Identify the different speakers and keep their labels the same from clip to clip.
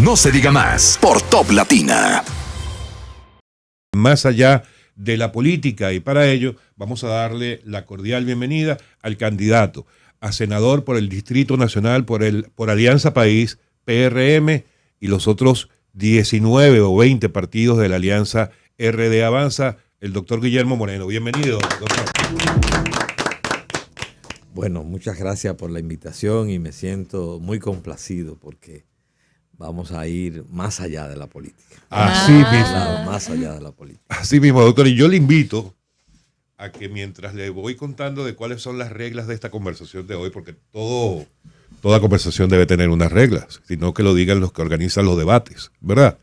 Speaker 1: No se diga más por Top Latina.
Speaker 2: Más allá de la política, y para ello vamos a darle la cordial bienvenida al candidato a senador por el Distrito Nacional por Alianza País, PRM, y los otros 19 o 20 partidos de la Alianza RD Avanza, el doctor Guillermo Moreno. Bienvenido, doctor.
Speaker 3: Bueno, muchas gracias por la invitación y me siento muy complacido porque vamos a ir más allá de la política.
Speaker 2: Así mismo.
Speaker 3: Más allá de la política.
Speaker 2: Así mismo, doctor. Y yo le invito a que mientras le voy contando de cuáles son las reglas de esta conversación de hoy, porque toda conversación debe tener unas reglas, sino que lo digan los que organizan los debates, ¿verdad?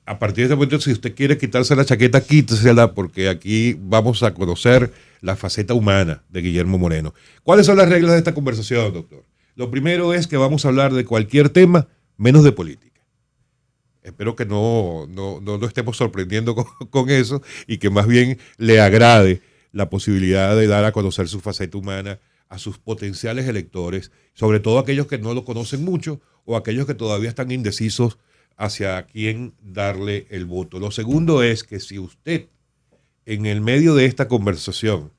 Speaker 2: A partir de este momento, si usted quiere quitarse la chaqueta, quítesela, porque aquí vamos a conocer la faceta humana de Guillermo Moreno. ¿Cuáles son las reglas de esta conversación, doctor? Lo primero es que vamos a hablar de cualquier tema, menos de política. Espero que no estemos sorprendiendo con eso y que más bien le agrade la posibilidad de dar a conocer su faceta humana a sus potenciales electores, sobre todo aquellos que no lo conocen mucho o aquellos que todavía están indecisos hacia quién darle el voto. Lo segundo es que si usted en el medio de esta conversación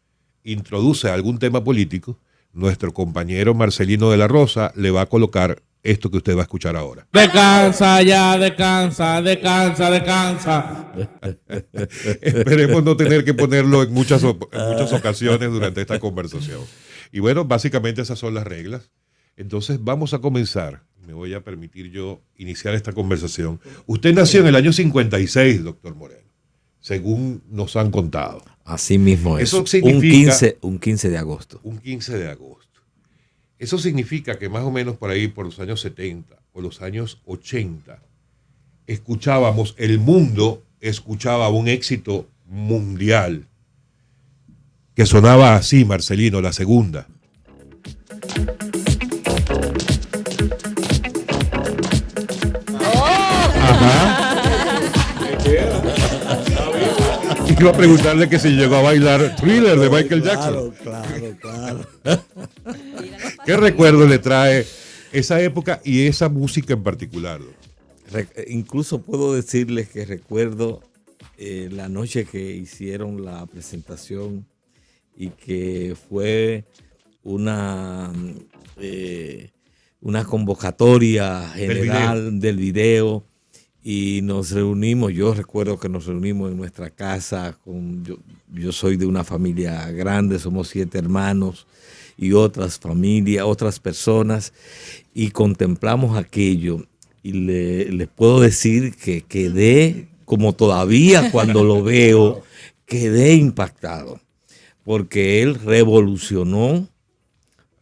Speaker 2: introduce algún tema político, nuestro compañero Marcelino de la Rosa le va a colocar esto que usted va a escuchar ahora.
Speaker 4: Descansa ya, descansa.
Speaker 2: Esperemos no tener que ponerlo en muchas ocasiones durante esta conversación. Y bueno, básicamente esas son las reglas. Entonces vamos a comenzar. Me voy a permitir yo iniciar esta conversación. Usted nació en el año 56, doctor Moreno, según nos han contado.
Speaker 3: Así mismo es.
Speaker 2: Eso significa
Speaker 3: un 15 de agosto.
Speaker 2: Un 15 de agosto. Eso significa que más o menos por ahí, por los años 70 o los años 80, el mundo escuchaba un éxito mundial que sonaba así, Marcelino, la segunda. Iba a preguntarle que si llegó a bailar Thriller de Michael Jackson.
Speaker 3: Claro.
Speaker 2: ¿Qué recuerdo le trae esa época y esa música en particular?
Speaker 3: Incluso puedo decirles que recuerdo la noche que hicieron la presentación y que fue una convocatoria general del video. Y nos reunimos, yo recuerdo que nos reunimos en nuestra casa, yo soy de una familia grande, somos 7 hermanos y otras familias, otras personas, y contemplamos aquello. Y les puedo decir que quedé, como todavía cuando lo veo, quedé impactado, porque él revolucionó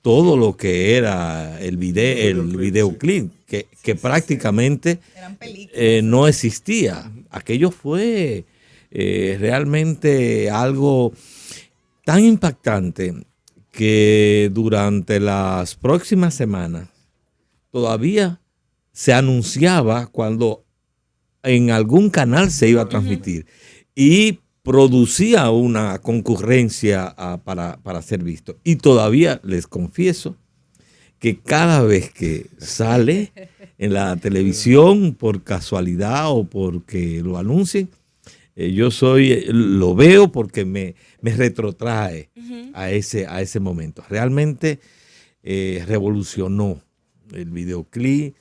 Speaker 3: todo lo que era el videoclip, que prácticamente no existía. Aquello fue realmente algo tan impactante que durante las próximas semanas todavía se anunciaba cuando en algún canal se iba a transmitir y producía una concurrencia para ser visto. Y todavía les confieso que cada vez que sale en la televisión, por casualidad o porque lo anuncien, lo veo porque me retrotrae a ese momento. Realmente revolucionó el videoclip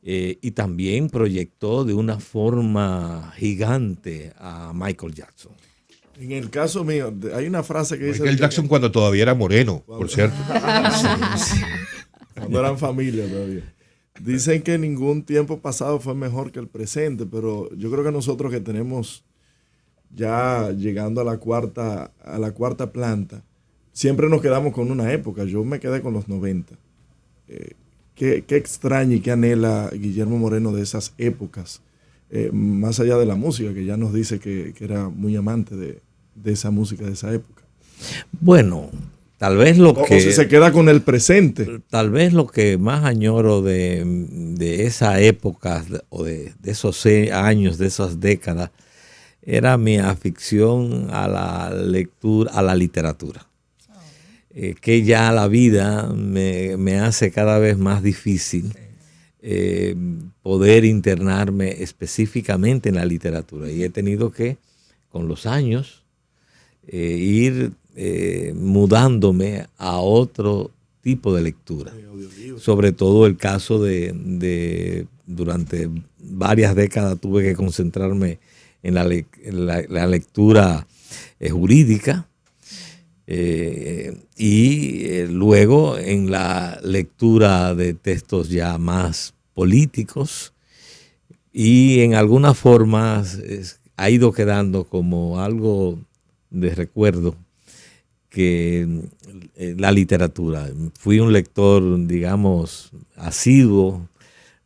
Speaker 3: y también proyectó de una forma gigante a Michael Jackson.
Speaker 5: En el caso mío, hay una frase que dice...
Speaker 2: Michael Jackson cuando todavía era moreno, por cierto.
Speaker 5: Cuando eran familia todavía. Dicen que ningún tiempo pasado fue mejor que el presente, pero yo creo que nosotros que tenemos ya llegando a la cuarta planta, siempre nos quedamos con una época. Yo me quedé con los 90. ¿Qué extraña y qué anhela Guillermo Moreno de esas épocas? Más allá de la música, que ya nos dice que era muy amante de esa música de esa época.
Speaker 3: Bueno, tal vez
Speaker 5: o si se queda con el presente.
Speaker 3: Tal vez lo que más añoro de esa época o de esos años, de esas décadas, era mi afición a la lectura, a la literatura. Que ya la vida me hace cada vez más difícil poder internarme específicamente en la literatura. Y he tenido que, con los años, ir mudándome a otro tipo de lectura. Sobre todo el caso de durante varias décadas tuve que concentrarme en la lectura jurídica y luego en la lectura de textos ya más políticos, y en algunas formas ha ido quedando como algo de recuerdo que la literatura. Fui un lector, digamos, asiduo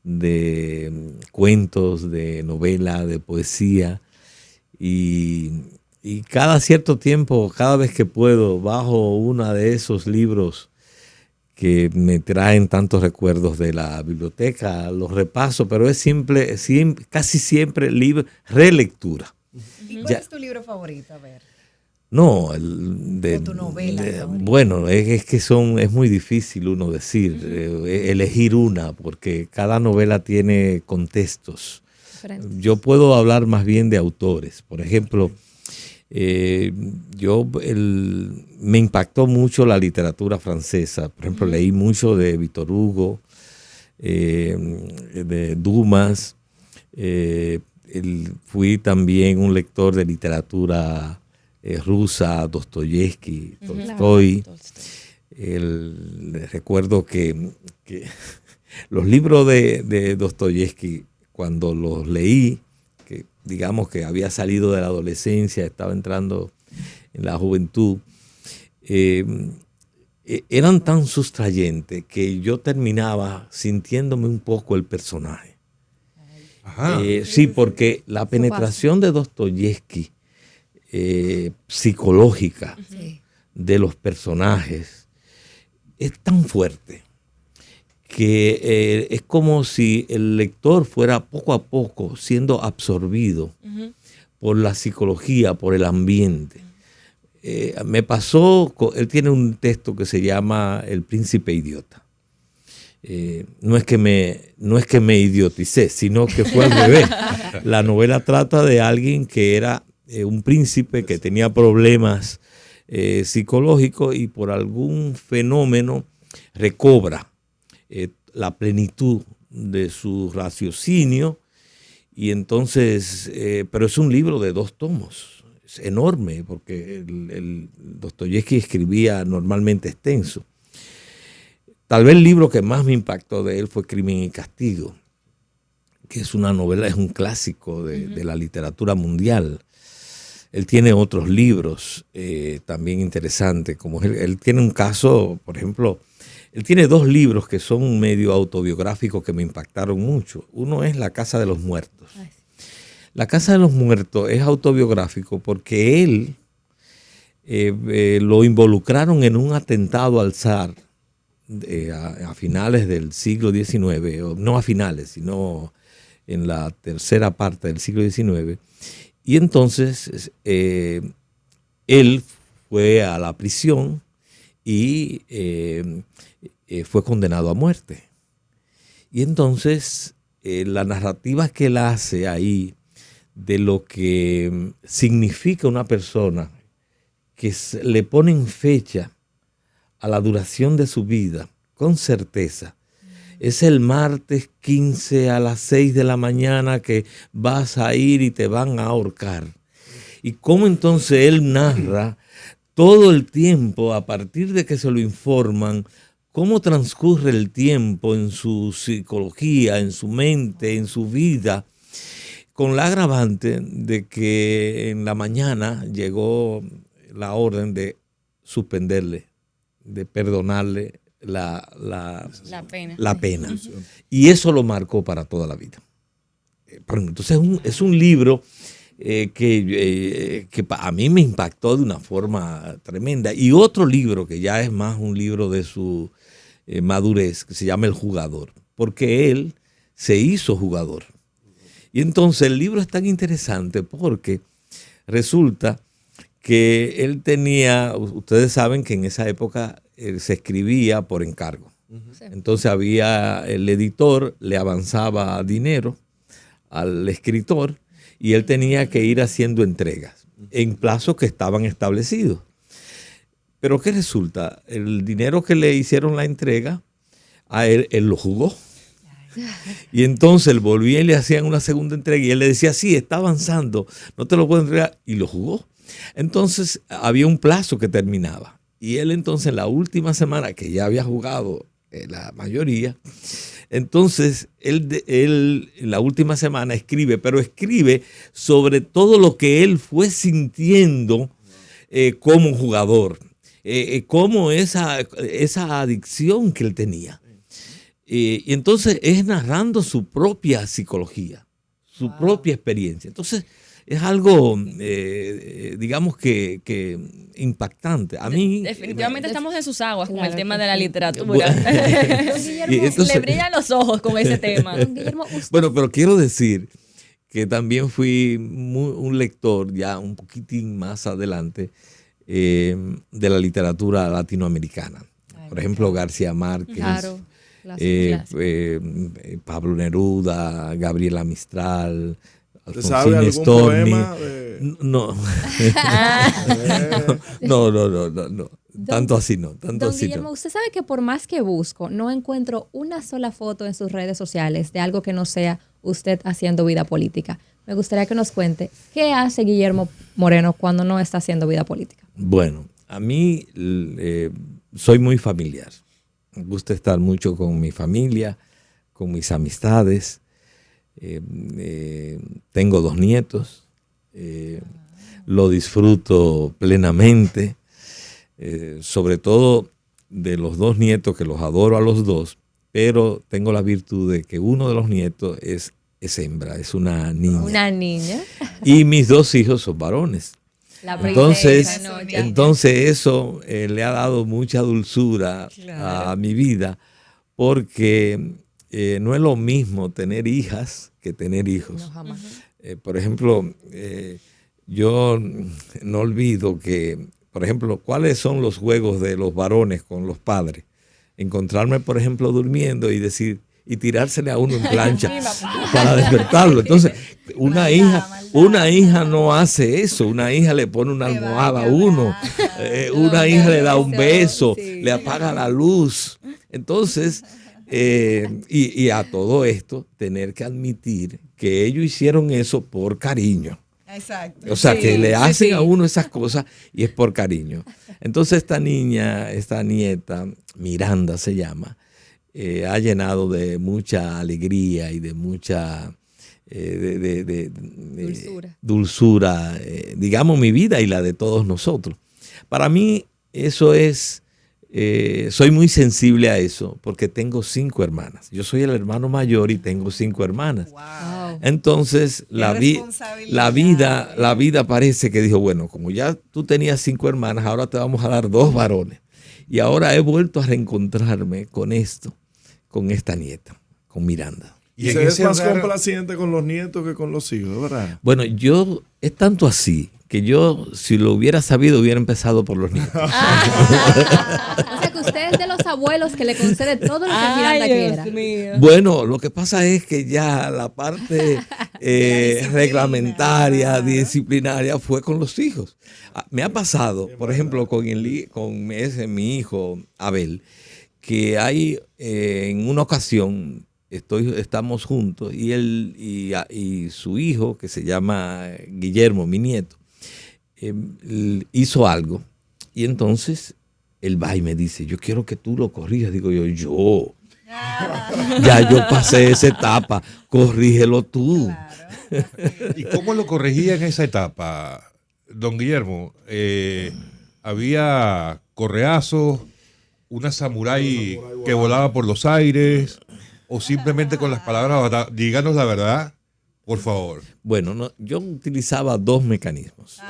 Speaker 3: de cuentos, de novela, de poesía, y cada cierto tiempo, cada vez que puedo, bajo uno de esos libros que me traen tantos recuerdos de la biblioteca, los repaso, pero es casi siempre relectura.
Speaker 6: ¿Y cuál es tu libro favorito? A ver.
Speaker 3: No,
Speaker 6: O tu novela favorita.
Speaker 3: Bueno, es que es muy difícil uno decir, elegir una, porque cada novela tiene contextos.
Speaker 7: Diferentes.
Speaker 3: Yo puedo hablar más bien de autores. Por ejemplo, me impactó mucho la literatura francesa. Por ejemplo, leí mucho de Victor Hugo, de Dumas. Fui también un lector de literatura rusa, Dostoyevsky, Tolstoy. Recuerdo que los libros de Dostoyevsky, cuando los leí, que digamos que había salido de la adolescencia, estaba entrando en la juventud, eran tan sustrayentes que yo terminaba sintiéndome un poco el personaje.
Speaker 2: Ajá.
Speaker 3: Sí, porque la penetración de Dostoyevsky psicológica de los personajes es tan fuerte que es como si el lector fuera poco a poco siendo absorbido por la psicología, por el ambiente. Me pasó, él tiene un texto que se llama El Príncipe Idiota. No es que me idioticé, sino que fue al revés. La novela trata de alguien que era un príncipe que tenía problemas psicológicos y por algún fenómeno recobra la plenitud de su raciocinio, y entonces, pero es un libro de 2 tomos, es enorme porque el Dostoyevsky escribía normalmente extenso. Tal vez el libro que más me impactó de él fue Crimen y Castigo, que es una novela, es un clásico de la literatura mundial. Él tiene otros libros también interesantes, como él tiene un caso, por ejemplo, él tiene 2 libros que son medio autobiográficos que me impactaron mucho. Uno es La Casa de los Muertos. La Casa de los Muertos es autobiográfico porque él lo involucraron en un atentado al zar a finales del siglo XIX, no a finales, sino en la tercera parte del siglo XIX. Y entonces él fue a la prisión y fue condenado a muerte. Y entonces la narrativa que él hace ahí de lo que significa una persona que le ponen fecha a la duración de su vida, con certeza. Es el martes 15 a las 6 de la mañana que vas a ir y te van a ahorcar. Y cómo entonces él narra todo el tiempo, a partir de que se lo informan, cómo transcurre el tiempo en su psicología, en su mente, en su vida, con la agravante de que en la mañana llegó la orden de suspenderle, de perdonarle la pena. Y eso lo marcó para toda la vida. Entonces es un libro que a mí me impactó de una forma tremenda. Y otro libro que ya es más un libro de su madurez, que se llama El Jugador, porque él se hizo jugador. Y entonces el libro es tan interesante porque resulta que él tenía, ustedes saben que en esa época se escribía por encargo. Entonces el editor le avanzaba dinero al escritor y él tenía que ir haciendo entregas en plazos que estaban establecidos. Pero ¿qué resulta? El dinero que le hicieron la entrega, a él lo jugó. Y entonces él volvía y le hacían una segunda entrega y él le decía, sí, está avanzando, no te lo puedo entregar, y lo jugó. Entonces había un plazo que terminaba. Y él entonces en la última semana, que ya había jugado la mayoría, entonces él en la última semana escribe, pero escribe sobre todo lo que él fue sintiendo como jugador, como esa adicción que él tenía. Y entonces es narrando su propia psicología, su propia experiencia. Entonces es algo, digamos que impactante. A mí
Speaker 7: definitivamente estamos en sus aguas con
Speaker 8: Claro
Speaker 7: el tema
Speaker 8: que
Speaker 7: de la
Speaker 8: sí.
Speaker 7: literatura.
Speaker 8: Don Guillermo,
Speaker 3: Y entonces-
Speaker 7: Le brillan los ojos con ese tema.
Speaker 8: Don Guillermo, usted-
Speaker 3: Bueno, pero quiero decir que también fui un lector ya un poquitín más adelante de la literatura latinoamericana. Por ejemplo, García Márquez,
Speaker 8: Claro.
Speaker 3: Pablo Neruda, Gabriela Mistral,
Speaker 5: ¿Usted sabe
Speaker 3: Alfonsín
Speaker 5: algún
Speaker 3: Storni.
Speaker 5: poema de...
Speaker 3: No. No. Tanto así no. Tanto
Speaker 8: Don
Speaker 3: así
Speaker 8: Guillermo,
Speaker 3: no.
Speaker 8: usted sabe que por más que busco, no encuentro una sola foto en sus redes sociales de algo que no sea usted haciendo vida política. Me gustaría que nos cuente qué hace Guillermo Moreno cuando no está haciendo vida política.
Speaker 3: Bueno, a mí soy muy familiar. Me gusta estar mucho con mi familia, con mis amistades. Tengo 2 nietos. Lo disfruto plenamente. Sobre todo de los 2 nietos, que los adoro a los 2, pero tengo la virtud de que uno de los nietos es hembra, es una niña.
Speaker 8: Una niña.
Speaker 3: Y mis 2 hijos son varones.
Speaker 8: La
Speaker 3: Entonces,
Speaker 8: princesa, ¿no? Ya.
Speaker 3: entonces eso le ha dado mucha dulzura a mi vida, porque no es lo mismo tener hijas que tener hijos.
Speaker 8: No, jamás.
Speaker 3: Por ejemplo, yo no olvido que, por ejemplo, ¿cuáles son los juegos de los varones con los padres? Encontrarme, por ejemplo, durmiendo y decir, y tirársele a uno en plancha para despertarlo. Entonces, una hija no hace eso. Una hija le pone una almohada a uno. Una hija le da un beso, le apaga la luz. Entonces, y a todo esto, tener que admitir que ellos hicieron eso por cariño.
Speaker 6: Exacto.
Speaker 3: O sea, que le hacen
Speaker 7: sí.
Speaker 3: a uno esas cosas y es por cariño. Entonces esta nieta, Miranda se llama, ha llenado de mucha alegría y de mucha dulzura, digamos, mi vida y la de todos nosotros. Para mí eso es, soy muy sensible a eso porque tengo 5 hermanas. Yo soy el hermano mayor y tengo 5 hermanas.
Speaker 6: Wow.
Speaker 3: Entonces la vida parece que dijo, bueno, como ya tú tenías 5 hermanas, ahora te vamos a dar 2 varones. Y ahora he vuelto a reencontrarme con esta nieta, con Miranda.
Speaker 5: Y
Speaker 2: en
Speaker 5: se es
Speaker 2: ese
Speaker 5: más
Speaker 2: hogar-
Speaker 5: complaciente con los nietos que con los hijos, ¿verdad?
Speaker 3: Bueno, es tanto así que yo, si lo hubiera sabido, hubiera empezado por los nietos.
Speaker 8: O sea, que usted es de los abuelos que le concede todo lo que Miranda quiera.
Speaker 7: mío.
Speaker 3: Bueno, lo que pasa es que ya la parte reglamentaria, disciplinaria, fue con los hijos. Me ha pasado, por ejemplo, con mi hijo Abel, que hay en una ocasión estamos juntos y él y su hijo, que se llama Guillermo, mi nieto, hizo algo y entonces él va y me dice, yo quiero que tú lo corrijas. Digo yo ya yo pasé esa etapa, corrígelo tú.
Speaker 2: ¿Y cómo lo corregía en esa etapa, don Guillermo? Había correazos, una samurái que volaba por los aires, o simplemente con las palabras, díganos la verdad, por favor.
Speaker 3: Bueno, yo utilizaba 2 mecanismos.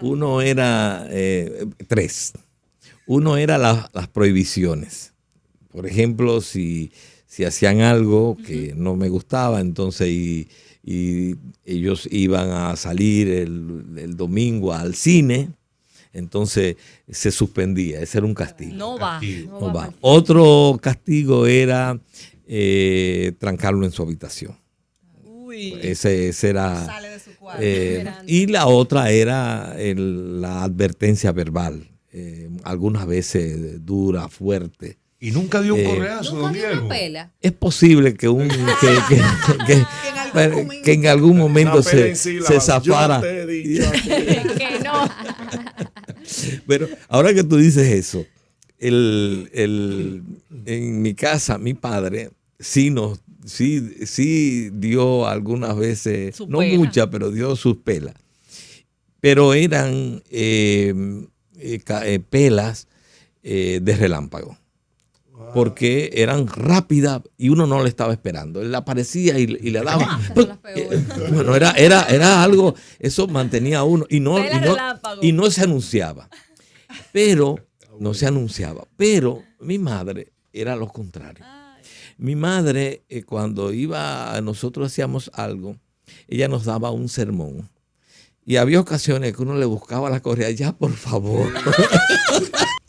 Speaker 3: Uno era 3. Uno era las prohibiciones. Por ejemplo, si hacían algo que no me gustaba, entonces y ellos iban a salir el domingo al cine, Entonces se suspendía, ese era un castigo.
Speaker 7: No va.
Speaker 2: Castigo.
Speaker 3: No va. Otro castigo era trancarlo en su habitación.
Speaker 7: Uy.
Speaker 3: Ese era.
Speaker 6: Sale de su cuarto.
Speaker 3: Y la otra era la advertencia verbal, algunas veces dura, fuerte.
Speaker 2: Y nunca dio un
Speaker 3: Eh,
Speaker 2: correazo, don
Speaker 8: Nunca dio
Speaker 2: Guillermo.
Speaker 8: una pela.
Speaker 3: Es posible que que en algún momento
Speaker 5: Una pena en
Speaker 3: se
Speaker 5: sílabas.
Speaker 3: zafara.
Speaker 5: Yo te he dicho a ti.
Speaker 7: Que no.
Speaker 3: Pero ahora que tú dices eso, en mi casa, mi padre sí dio algunas veces,
Speaker 7: Su
Speaker 3: no
Speaker 7: pela.
Speaker 3: muchas, pero dio sus pelas. Pero eran pelas de relámpago. Porque eran rápidas y uno no le estaba esperando. Él aparecía y le daba.
Speaker 8: Son las peores.
Speaker 3: Bueno, era algo, eso mantenía a uno
Speaker 7: Pela relámpago.
Speaker 3: y no se anunciaba. Pero, no se anunciaba. Pero mi madre era lo contrario. Mi madre, cuando nosotros hacíamos algo, ella nos daba un sermón. Y había ocasiones que uno le buscaba la correa, ya por favor.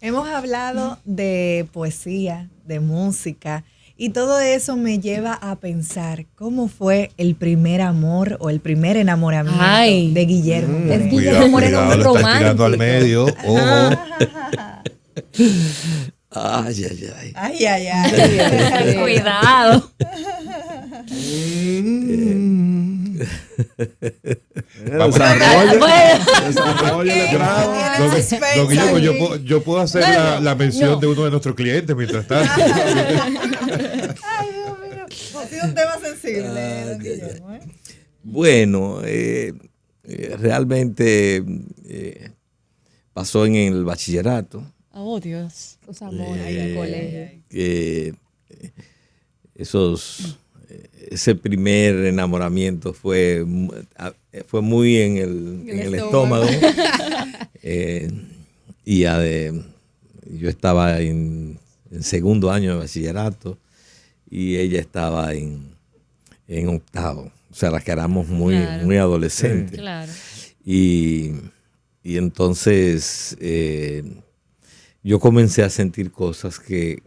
Speaker 6: Hemos hablado de poesía, de música, y todo eso me lleva a pensar cómo fue el primer amor o el primer enamoramiento
Speaker 7: Ay.
Speaker 6: de Guillermo.
Speaker 8: Es
Speaker 6: Moreno.
Speaker 8: Guillermo Moreno
Speaker 2: Cuidado, lo está tirando al
Speaker 8: romántico.
Speaker 2: medio. Ojo.
Speaker 3: Ay, ay, ay.
Speaker 6: Ay, ay, ay.
Speaker 7: Cuidado.
Speaker 5: Desarrolla el grado.
Speaker 2: Don,
Speaker 6: suspenso
Speaker 2: don Guillermo,
Speaker 6: aquí.
Speaker 2: yo puedo hacer la mención de uno de nuestros clientes mientras tanto.
Speaker 6: Ay, Dios mío. Ha sido un tema sensible, don Guillermo.
Speaker 3: Bueno, realmente pasó en el bachillerato.
Speaker 7: Oh, Dios.
Speaker 8: Sus amores en el colegio.
Speaker 3: Que ese primer enamoramiento fue muy en el estómago. Yo estaba en segundo año de bachillerato y ella estaba en octavo. O sea, las que éramos muy,
Speaker 7: Claro.
Speaker 3: muy adolescentes.
Speaker 7: Claro.
Speaker 3: Y entonces yo comencé a sentir cosas que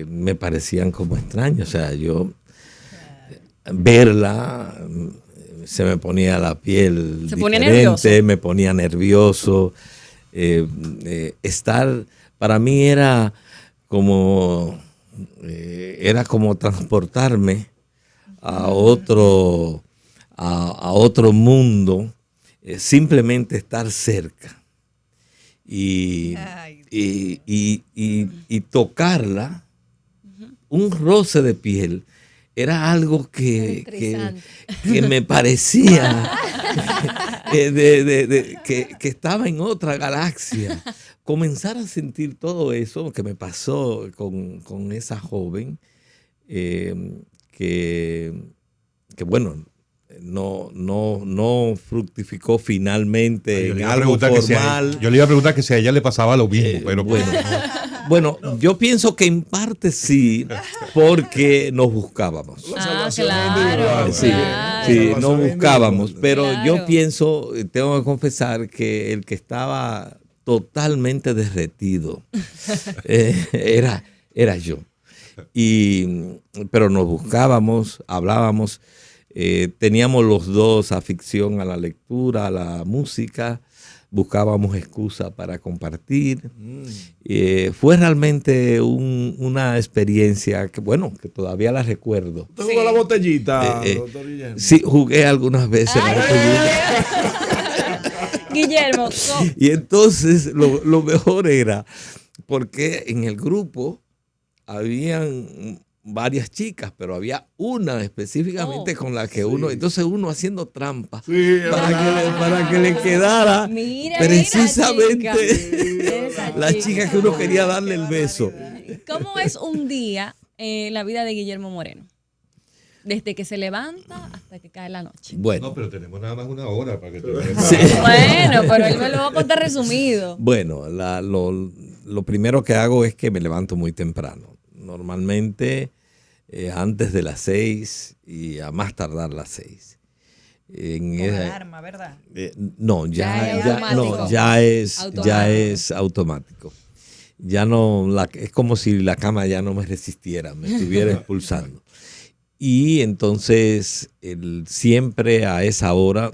Speaker 3: me parecían como extrañas. O sea, yo verla se me ponía la piel
Speaker 7: Se ponía
Speaker 3: diferente,
Speaker 7: nervioso.
Speaker 3: me ponía nervioso. Estar, para mí era como transportarme a otro mundo, simplemente estar cerca y tocarla, un roce de piel, era algo que me parecía que estaba en otra galaxia. Comenzar a sentir todo eso que me pasó con esa joven, que bueno, no fructificó finalmente en algo formal.
Speaker 2: Yo le iba a preguntar que si a ella le pasaba lo mismo, pero
Speaker 3: Bueno, yo pienso que en parte sí, porque nos buscábamos.
Speaker 7: Claro.
Speaker 3: Sí,
Speaker 7: claro.
Speaker 3: sí, nos buscábamos, pero
Speaker 7: Claro.
Speaker 3: yo pienso, tengo que confesar que el que estaba totalmente derretido era yo. Pero nos buscábamos, hablábamos, teníamos los dos afición a la lectura, a la música, buscábamos excusa para compartir. Fue realmente una experiencia que, bueno, que todavía la recuerdo.
Speaker 5: ¿Usted jugó la botellita,
Speaker 3: Eh,
Speaker 5: doctor Guillermo?
Speaker 3: Sí, jugué algunas veces. la botellita.
Speaker 7: Guillermo,
Speaker 3: Y entonces lo mejor era, porque en el grupo habían varias chicas, pero había una específicamente con la que entonces uno haciendo trampa
Speaker 5: Sí,
Speaker 3: para que le quedara
Speaker 7: Mira,
Speaker 3: precisamente
Speaker 7: Esa
Speaker 3: la chica que uno quería darle el beso.
Speaker 7: ¿cómo es un día en la vida de Guillermo Moreno? Desde que se levanta hasta que cae la noche.
Speaker 3: Bueno,
Speaker 2: no, pero tenemos nada más una hora para que te
Speaker 3: sí.
Speaker 7: Bueno, pero él me lo va a contar resumido.
Speaker 3: Bueno, lo primero que hago es que me levanto muy temprano. Normalmente antes de las 6 y a más tardar las 6. En
Speaker 6: Con
Speaker 3: esa-
Speaker 6: alarma, ¿verdad?
Speaker 3: no,
Speaker 8: Ya es
Speaker 3: ya
Speaker 8: automático.
Speaker 3: ya es automático. Ya no, es como si la cama ya no me resistiera, me estuviera expulsando. Y entonces siempre a esa hora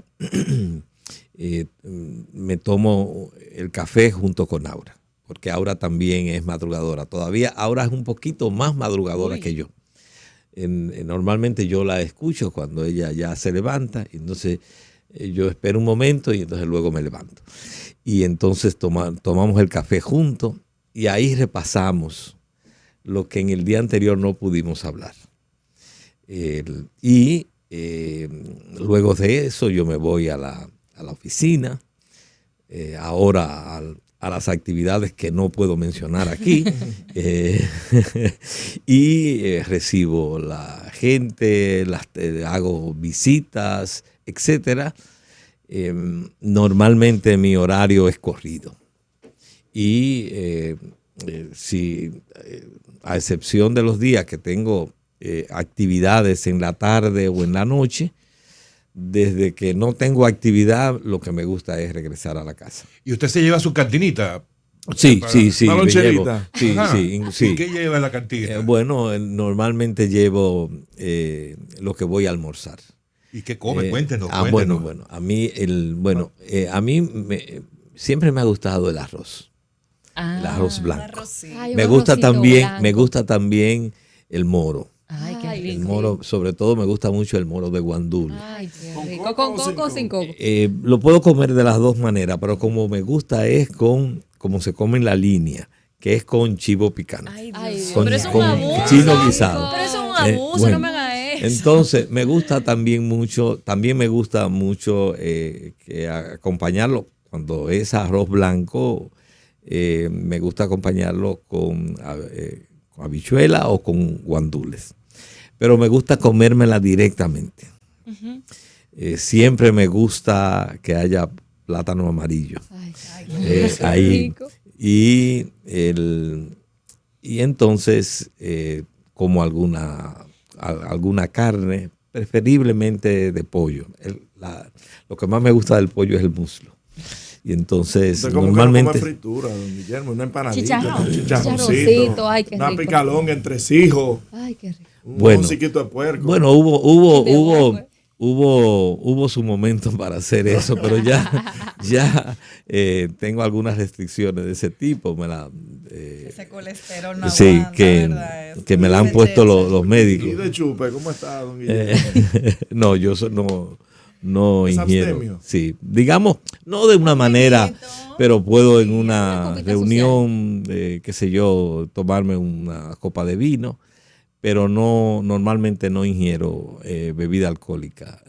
Speaker 3: me tomo el café junto con Aura, porque Aura también es madrugadora. Todavía Aura es un poquito más madrugadora que yo. Normalmente yo la escucho cuando ella ya se levanta, y entonces yo espero un momento y entonces luego me levanto. Y entonces tomamos el café juntos y ahí repasamos lo que en el día anterior no pudimos hablar. Luego de eso yo me voy a la oficina, ahora a las actividades que no puedo mencionar aquí, y recibo la gente, hago visitas, etcétera. Normalmente mi horario es corrido. Y a excepción de los días que tengo actividades en la tarde o en la noche, desde que no tengo actividad, lo que me gusta es regresar a la casa.
Speaker 2: ¿Y usted se lleva su cantinita?
Speaker 3: Sí.
Speaker 5: Una
Speaker 3: me
Speaker 5: loncherita.
Speaker 3: llevo,
Speaker 2: Ajá.
Speaker 3: sí.
Speaker 2: ¿Y qué lleva en la cantina?
Speaker 3: Bueno, normalmente llevo lo que voy a almorzar.
Speaker 2: ¿Y qué come? Cuéntenos.
Speaker 3: Bueno, a mí siempre me ha gustado el arroz. El arroz blanco.
Speaker 6: Arrocito.
Speaker 8: Ay, un
Speaker 3: Me gusta
Speaker 8: arrocito blanco.
Speaker 3: también el moro.
Speaker 7: Ay, qué
Speaker 8: Ay,
Speaker 7: rico.
Speaker 3: El moro, sobre todo me gusta mucho el moro de guandul.
Speaker 8: Ay, qué
Speaker 5: ¿Con
Speaker 8: rico.
Speaker 5: coco
Speaker 8: Con
Speaker 5: o sin
Speaker 8: coco o sin coco.
Speaker 3: Lo puedo comer de las dos maneras, pero como me gusta es como se come en la línea, que es con chivo picante.
Speaker 7: Ay,
Speaker 8: Ay,
Speaker 7: Dios.
Speaker 8: Dios.
Speaker 7: Pero es un
Speaker 3: con
Speaker 7: abuso.
Speaker 3: chino guisado.
Speaker 7: Pero es un
Speaker 3: Eh,
Speaker 7: abuso,
Speaker 3: bueno,
Speaker 7: no me haga eso.
Speaker 3: Entonces, me gusta también mucho que acompañarlo cuando es arroz blanco, me gusta acompañarlo con habichuela o con guandules. Pero me gusta comérmela directamente. Siempre me gusta que haya plátano amarillo.
Speaker 8: Ay, qué
Speaker 3: Ahí.
Speaker 8: rico.
Speaker 3: Y entonces como alguna carne, preferiblemente de pollo. Lo que más me gusta del pollo es el muslo. Y entonces
Speaker 5: Usted como
Speaker 3: normalmente
Speaker 5: que no come fritura, don Guillermo, una empanadita,
Speaker 8: Chicharrón.
Speaker 5: un chicharroncito,
Speaker 8: Chicharroncito, ay, qué
Speaker 5: una
Speaker 8: rico.
Speaker 5: picalón entre hijos,
Speaker 8: Ay, qué rico.
Speaker 5: un
Speaker 3: Bueno.
Speaker 5: monciquito de puerco.
Speaker 3: Bueno,
Speaker 8: El de huevo.
Speaker 3: hubo su momento para hacer eso, pero ya tengo algunas restricciones de ese tipo.
Speaker 6: Ese colesterol no
Speaker 3: Sí,
Speaker 6: aguanta,
Speaker 3: que
Speaker 6: ¿verdad?
Speaker 3: me la han
Speaker 6: Ese
Speaker 3: puesto
Speaker 6: cheche.
Speaker 3: los
Speaker 5: Y
Speaker 3: médicos.
Speaker 5: de chupe, ¿cómo está, don Guillermo?
Speaker 3: No, yo no
Speaker 5: ¿Es
Speaker 3: ingiero.
Speaker 5: abstemio?
Speaker 3: Sí, digamos, no de una manera, pero puedo en
Speaker 8: una
Speaker 3: una
Speaker 8: copita
Speaker 3: reunión, qué sé yo, tomarme una copa de vino, pero normalmente no ingiero bebida alcohólica,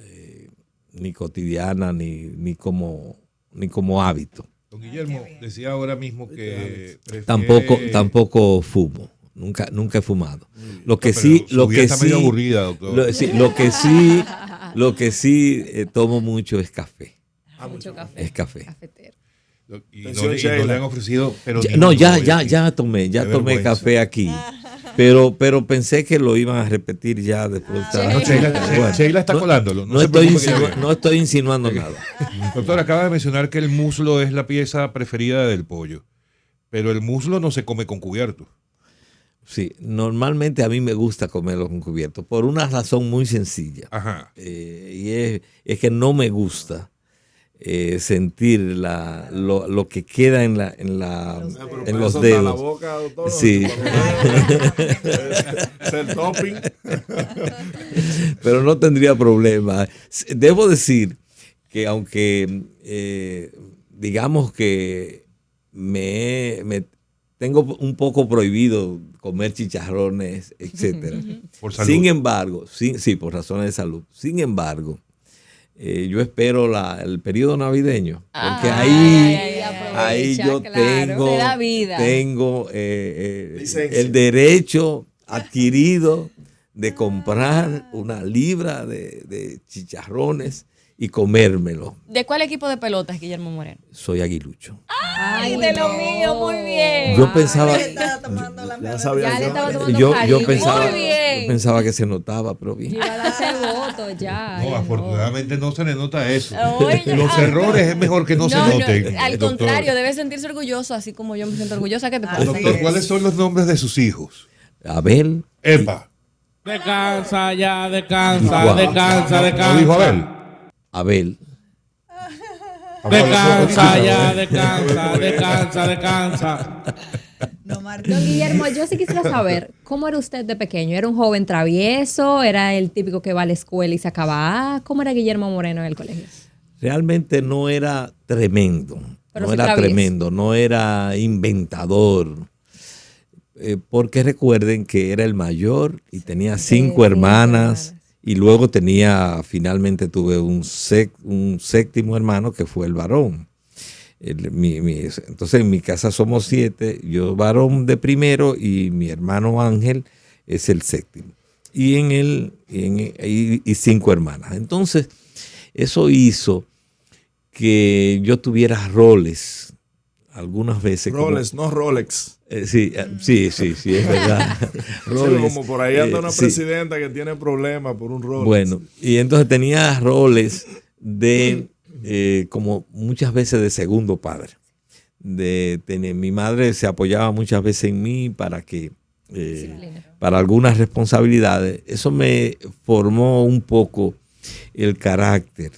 Speaker 3: ni cotidiana, ni como hábito.
Speaker 2: Don Guillermo decía ahora mismo que prefiere-
Speaker 3: Tampoco fumo. Nunca he fumado. Lo que
Speaker 2: Pero
Speaker 3: sí,
Speaker 2: su
Speaker 3: lo
Speaker 2: vida
Speaker 3: que
Speaker 2: está
Speaker 3: sí,
Speaker 2: medio aburrida, doctor.
Speaker 3: lo que sí tomo mucho es café.
Speaker 8: Mucho café.
Speaker 3: Es café.
Speaker 8: Cafetero.
Speaker 2: Y
Speaker 5: Atención,
Speaker 2: no le
Speaker 5: Sheila.
Speaker 2: han ofrecido, pero
Speaker 3: Ya,
Speaker 2: ni
Speaker 3: no,
Speaker 2: uno
Speaker 3: ya
Speaker 2: hoy aquí.
Speaker 3: tomé
Speaker 2: Qué vergüenza.
Speaker 3: café aquí. Pero pensé que lo iban a repetir ya después.
Speaker 2: No, Sheila está colándolo.
Speaker 3: No
Speaker 2: se preocupe que ya
Speaker 3: no estoy insinuando nada.
Speaker 2: Doctor, acaba de mencionar que el muslo es la pieza preferida del pollo, pero el muslo no se come con cubierto.
Speaker 3: Sí, normalmente a mí me gusta comerlo con cubierto por una razón muy sencilla.
Speaker 2: Ajá.
Speaker 3: Y es que no me gusta sentir lo que queda en
Speaker 5: Ah, pero
Speaker 3: en
Speaker 5: para
Speaker 3: los
Speaker 5: eso está la
Speaker 3: dedos.
Speaker 5: boca, doctor.
Speaker 3: Sí.
Speaker 5: Es el topping.
Speaker 3: Pero no tendría problema. Debo decir que aunque digamos que me tengo un poco prohibido comer chicharrones, etcétera.
Speaker 2: Por salud.
Speaker 3: Sin embargo, sí, por razones de salud. Sin embargo, yo espero el periodo navideño, porque ahí
Speaker 8: aprovecha,
Speaker 3: yo
Speaker 8: claro.
Speaker 7: Se da vida.
Speaker 3: tengo
Speaker 5: Licencia.
Speaker 3: el derecho adquirido de comprar una libra de chicharrones y comérmelo.
Speaker 7: ¿De cuál equipo de pelota es Guillermo Moreno?
Speaker 3: Soy aguilucho.
Speaker 7: Ay, de lo mío, muy bien.
Speaker 3: Yo pensaba,
Speaker 5: Ya sabía
Speaker 8: Ya le
Speaker 5: yo.
Speaker 8: estaba tomando
Speaker 3: yo
Speaker 8: cariño.
Speaker 3: pensaba,
Speaker 7: Muy bien.
Speaker 3: yo pensaba que se notaba, pero
Speaker 8: Yo
Speaker 3: bien.
Speaker 8: iba a darse voto ya.
Speaker 2: No,
Speaker 8: ya
Speaker 2: afortunadamente no se le nota eso.
Speaker 7: Oye,
Speaker 2: Los errores es mejor que no se noten.
Speaker 7: al
Speaker 2: doctor.
Speaker 7: contrario, debe sentirse orgulloso, así como yo me siento orgullosa que te pasa.
Speaker 2: Doctor, ¿cuáles son los nombres de sus hijos?
Speaker 3: Abel,
Speaker 2: Epa.
Speaker 4: Descansa ya, descansa,
Speaker 3: Guau.
Speaker 4: descansa,
Speaker 2: ¿Lo dijo Abel?
Speaker 3: Abel,
Speaker 4: descansa ya, descansa, descansa, descansa.
Speaker 6: No, Martín.
Speaker 8: Don Guillermo, yo sí quisiera saber, ¿cómo era usted de pequeño? ¿Era un joven travieso? ¿Era el típico que va a la escuela y se acaba? ¿Cómo era Guillermo Moreno en el colegio?
Speaker 3: realmente no era tremendo.
Speaker 8: Pero
Speaker 3: No
Speaker 8: sí
Speaker 3: era
Speaker 8: travieso.
Speaker 3: tremendo, no era inventador. Porque recuerden que era el mayor y tenía 5 hermanas. Y luego finalmente tuve un séptimo hermano que fue el varón. Entonces en mi casa somos 7, yo varón de primero y mi hermano Ángel es el séptimo. Y 5 hermanas. Entonces eso hizo que yo tuviera roles algunas veces.
Speaker 5: Roles, no Rolex.
Speaker 3: Sí, es verdad.
Speaker 5: Sí, como por ahí anda una
Speaker 3: sí.
Speaker 5: presidenta que tiene problemas por un Rolex.
Speaker 3: Bueno, y entonces tenía roles de, como muchas veces de segundo padre. Mi madre se apoyaba muchas veces en mí para algunas responsabilidades. Eso me formó un poco el carácter,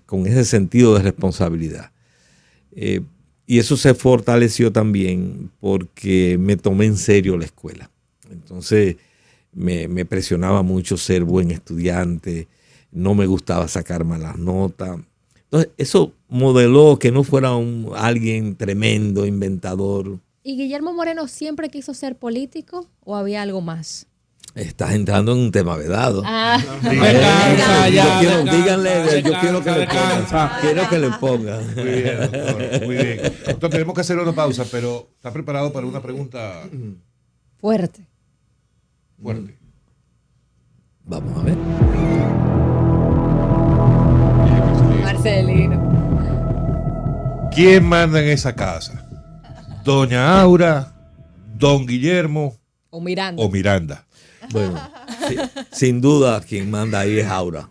Speaker 3: con ese sentido de responsabilidad. Y eso se fortaleció también porque me tomé en serio la escuela. Entonces me presionaba mucho ser buen estudiante, no me gustaba sacar malas notas. Entonces eso modeló que no fuera alguien tremendo, inventador.
Speaker 8: ¿Y Guillermo Moreno siempre quiso ser político o había algo más?
Speaker 3: Estás entrando en un tema vedado.
Speaker 4: Descansa ya,
Speaker 3: Díganle, yo quiero que le
Speaker 4: descansa.
Speaker 3: pongan. Quiero que le pongan.
Speaker 2: Muy bien, doctor. Muy bien. Doctor, tenemos que hacer una pausa, pero ¿está preparado para una pregunta
Speaker 8: Fuerte.
Speaker 2: fuerte?
Speaker 3: Vamos a ver.
Speaker 7: Marcelino.
Speaker 2: ¿Quién manda en esa casa? ¿Doña Aura, don Guillermo
Speaker 7: O Miranda.
Speaker 2: o Miranda?
Speaker 3: Bueno, sin duda quien manda ahí es Aura.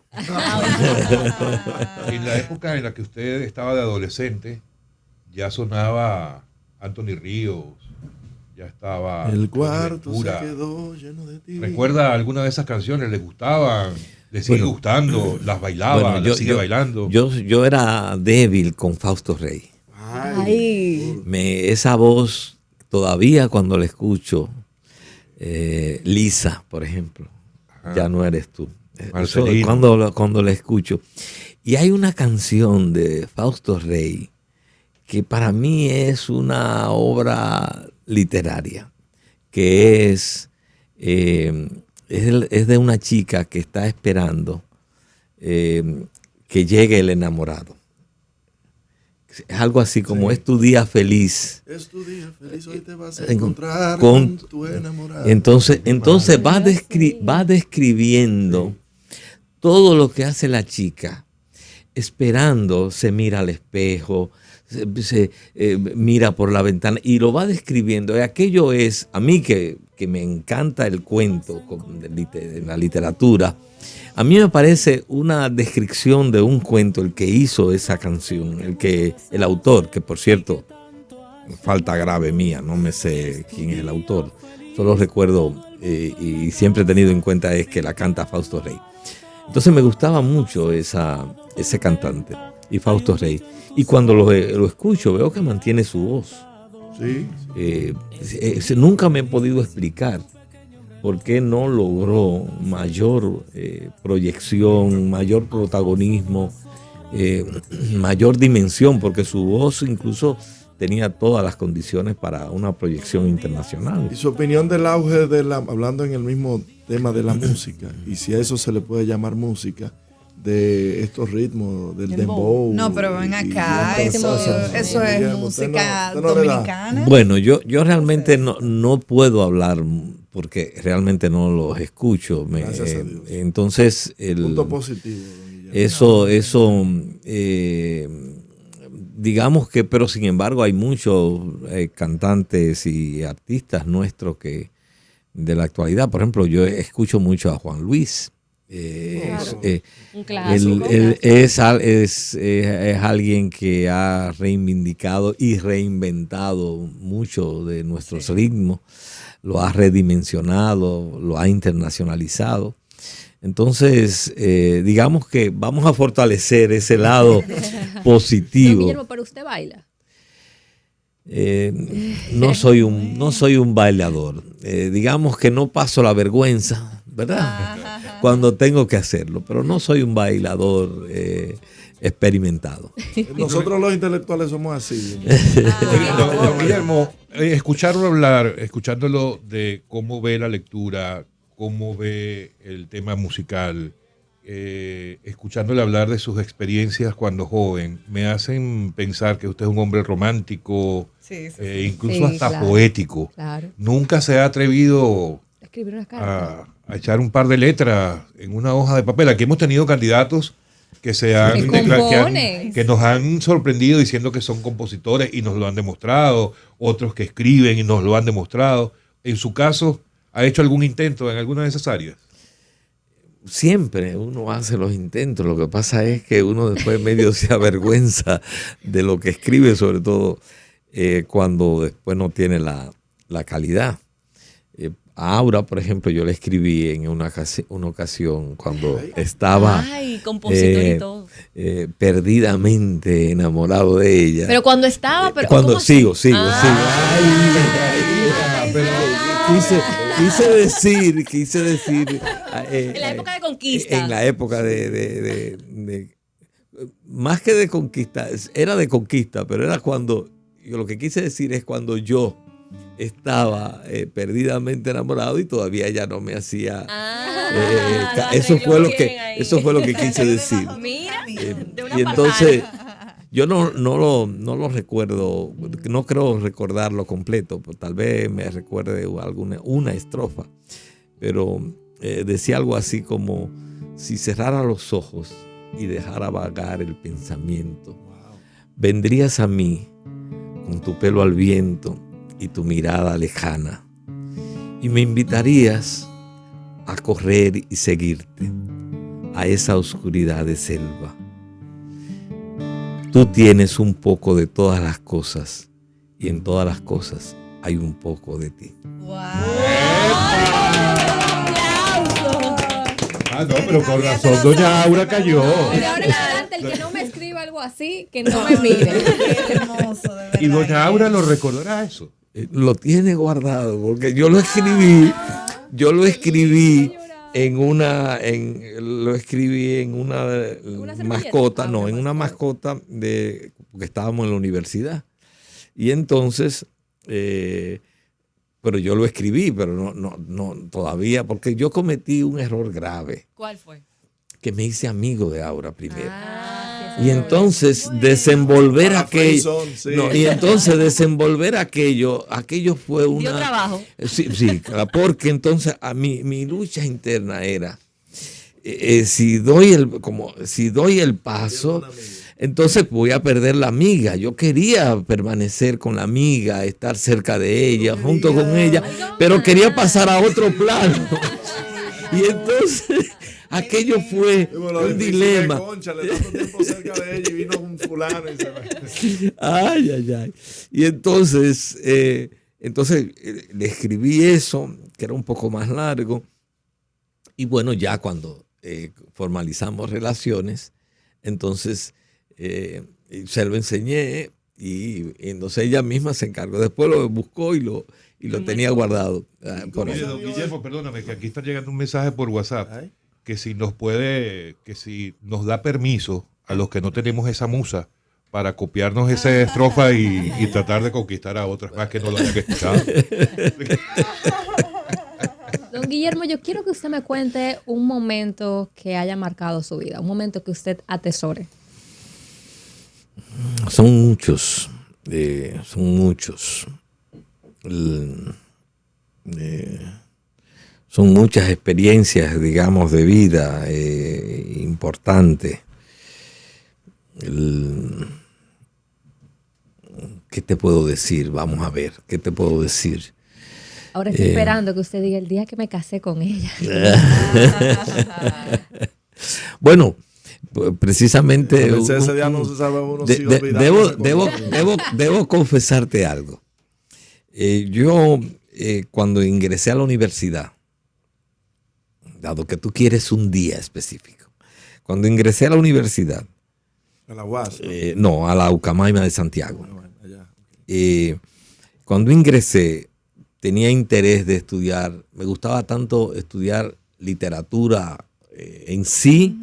Speaker 2: En la época en la que usted estaba de adolescente, ya sonaba Anthony Ríos, ya estaba
Speaker 5: El cuarto se
Speaker 2: Ventura.
Speaker 5: quedó lleno de ti.
Speaker 2: ¿Recuerda alguna de esas canciones? ¿Le gustaban? ¿Le sigue
Speaker 3: Bueno,
Speaker 2: gustando? ¿Las bailaba?
Speaker 3: Bueno,
Speaker 2: ¿las sigue bailando?
Speaker 3: yo era débil con Fausto Rey.
Speaker 7: Ay.
Speaker 3: Esa voz, todavía cuando la escucho, Lisa, por ejemplo, ya no eres tú. Eso,
Speaker 2: Marcelino.
Speaker 3: cuando la escucho. Y hay una canción de Fausto Rey que para mí es una obra literaria, que es de una chica que está esperando que llegue el enamorado. Es algo así como es tu día feliz.
Speaker 5: Es tu día feliz, hoy te vas a encontrar
Speaker 3: con
Speaker 5: con tu enamorado.
Speaker 3: Entonces va describiendo todo lo que hace la chica, esperando, se mira al espejo, se mira por la ventana y lo va describiendo. Y aquello es, a mí que me encanta el cuento de la literatura, a mí me parece una descripción de un cuento el que hizo esa canción, el autor, que por cierto, falta grave mía, no me sé quién es el autor, solo recuerdo y siempre he tenido en cuenta es que la canta Fausto Rey. Entonces me gustaba mucho ese cantante y Fausto Rey. Y cuando lo escucho veo que mantiene su voz.
Speaker 5: Sí.
Speaker 3: Nunca me he podido explicar por qué no logró mayor proyección, mayor protagonismo, mayor dimensión, porque su voz incluso tenía todas las condiciones para una proyección internacional.
Speaker 5: Y su opinión del auge hablando en el mismo tema de la música, y si a eso se le puede llamar música, de estos ritmos, del dembow.
Speaker 6: No, pero ven
Speaker 5: y
Speaker 6: acá,
Speaker 5: tantas
Speaker 6: eso
Speaker 5: cosas.
Speaker 6: es
Speaker 5: Guillermo,
Speaker 6: música
Speaker 5: usted no le da.
Speaker 6: dominicana.
Speaker 3: Bueno, yo realmente no puedo hablar porque realmente no los escucho.
Speaker 5: Gracias a Dios.
Speaker 3: Entonces,
Speaker 5: Punto positivo, don Guillermo.
Speaker 3: eso digamos que, pero sin embargo hay muchos cantantes y artistas nuestros que de la actualidad, por ejemplo, yo escucho mucho a Juan Luis.
Speaker 7: Un clásico.
Speaker 3: Él es alguien que ha reivindicado y reinventado mucho de nuestros ritmos, lo ha redimensionado, lo ha internacionalizado. Entonces, digamos que vamos a fortalecer ese lado positivo.
Speaker 8: Don Guillermo, pero usted baila.
Speaker 3: No soy un bailador. Digamos que no paso la vergüenza, ¿verdad? Cuando tengo que hacerlo, pero no soy un bailador experimentado.
Speaker 5: Nosotros los intelectuales somos así.
Speaker 2: Don Guillermo, escuchándolo de cómo ve la lectura, cómo ve el tema musical, escuchándole hablar de sus experiencias cuando joven, me hacen pensar que usted es un hombre romántico, incluso
Speaker 8: Sí,
Speaker 2: hasta
Speaker 8: claro,
Speaker 2: poético.
Speaker 8: claro.
Speaker 2: Nunca se ha atrevido
Speaker 8: Escribir una carta.
Speaker 2: a echar un par de letras en una hoja de papel. Aquí hemos tenido candidatos que
Speaker 7: Que componen.
Speaker 2: que nos han sorprendido diciendo que son compositores y nos lo han demostrado, otros que escriben y nos lo han demostrado. En su caso, ¿ha hecho algún intento en alguna de esas áreas?
Speaker 3: Siempre uno hace los intentos, lo que pasa es que uno después medio se avergüenza de lo que escribe, sobre todo cuando después no tiene la calidad. A Aura, por ejemplo, yo le escribí en una ocasión cuando estaba
Speaker 7: Ay, compositor y todo.
Speaker 3: perdidamente enamorado de ella.
Speaker 7: Pero cuando estaba, pero
Speaker 3: Cuando
Speaker 7: ¿cómo así?
Speaker 3: sigo.
Speaker 5: Pero
Speaker 3: Quise decir
Speaker 7: En la época de conquista.
Speaker 3: en la época de más que de conquista, era de conquista, pero era cuando, yo lo que quise decir es cuando yo estaba perdidamente enamorado y todavía ella no me hacía eso fue lo que quise decir.
Speaker 7: Mira, de una
Speaker 3: Y entonces
Speaker 7: patada.
Speaker 3: yo no lo recuerdo, no creo recordarlo completo, pues tal vez me recuerde una estrofa, pero decía algo así como: si cerrara los ojos y dejara vagar el pensamiento, vendrías a mí con tu pelo al viento y tu mirada lejana, y me invitarías a correr y seguirte a esa oscuridad de selva. Tú tienes un poco de todas las cosas y en todas las cosas hay un poco de ti.
Speaker 2: No, pero con razón, doña Aura cayó.
Speaker 8: De ahora en adelante, el que no me escriba algo así, que no me mire.
Speaker 6: Qué hermoso, de verdad.
Speaker 2: Y doña Aura lo recordará eso.
Speaker 3: Lo tiene guardado porque yo lo escribí en una mascota, en una mascota porque estábamos en la universidad. Y entonces, pero yo lo escribí, pero no todavía, porque yo cometí un error grave,
Speaker 7: ¿Cuál fue?
Speaker 3: que me hice amigo de Aura primero.
Speaker 8: Ah,
Speaker 3: Y entonces desenvolver
Speaker 5: A la
Speaker 3: aquello,
Speaker 5: friendzone, sí.
Speaker 3: no, y entonces desenvolver aquello fue
Speaker 7: Dio
Speaker 3: una
Speaker 7: trabajo.
Speaker 3: sí, porque entonces a mi lucha interna era si doy el paso, entonces voy a perder la amiga. Yo quería permanecer con la amiga, estar cerca de ella, junto con ella, pero quería pasar a otro plano. Y entonces aquello fue un dilema.
Speaker 5: Concha, le tanto tiempo cerca de ella y vino un fulano y se va.
Speaker 3: Ay. Y entonces le escribí eso, que era un poco más largo. Y bueno, ya cuando formalizamos relaciones, entonces se lo enseñé y entonces ella misma se encargó. Después lo buscó y lo tenía guardado. Por
Speaker 2: Oye,
Speaker 3: ahí.
Speaker 2: don Guillermo, perdóname, que aquí está llegando un mensaje por WhatsApp.
Speaker 5: Ay.
Speaker 2: Que si nos da permiso a los que no tenemos esa musa para copiarnos esa estrofa y tratar de conquistar a otras más que no lo hayan escuchado.
Speaker 8: Don Guillermo, yo quiero que usted me cuente un momento que haya marcado su vida, un momento que usted atesore.
Speaker 3: Son muchos, son muchos. Son muchas experiencias, digamos, de vida importantes. ¿Qué te puedo decir? Vamos a ver, ¿qué te puedo decir?
Speaker 8: Ahora estoy esperando que usted diga el día que me casé con ella.
Speaker 3: Bueno, precisamente...
Speaker 5: A veces ese día no se sabe uno si
Speaker 3: debo confesarte algo. Yo, cuando ingresé a la universidad, dado que tú quieres un día específico, cuando ingresé a la universidad,
Speaker 5: a la UAS.
Speaker 3: No, a la Ucamaima de Santiago. Cuando ingresé, tenía interés de estudiar, me gustaba tanto estudiar literatura en sí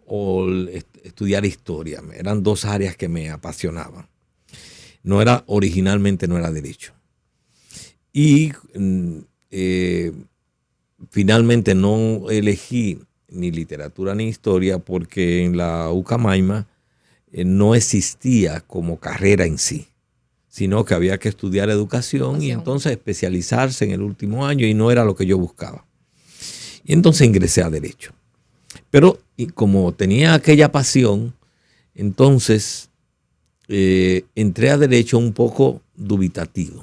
Speaker 3: o estudiar historia. Eran dos áreas que me apasionaban. Originalmente no era derecho. Y finalmente no elegí ni literatura ni historia porque en la Ucamaima no existía como carrera en sí, sino que había que estudiar educación y entonces especializarse en el último año y no era lo que yo buscaba. Y entonces ingresé a Derecho. Pero y como tenía aquella pasión, entonces entré a Derecho un poco dubitativo.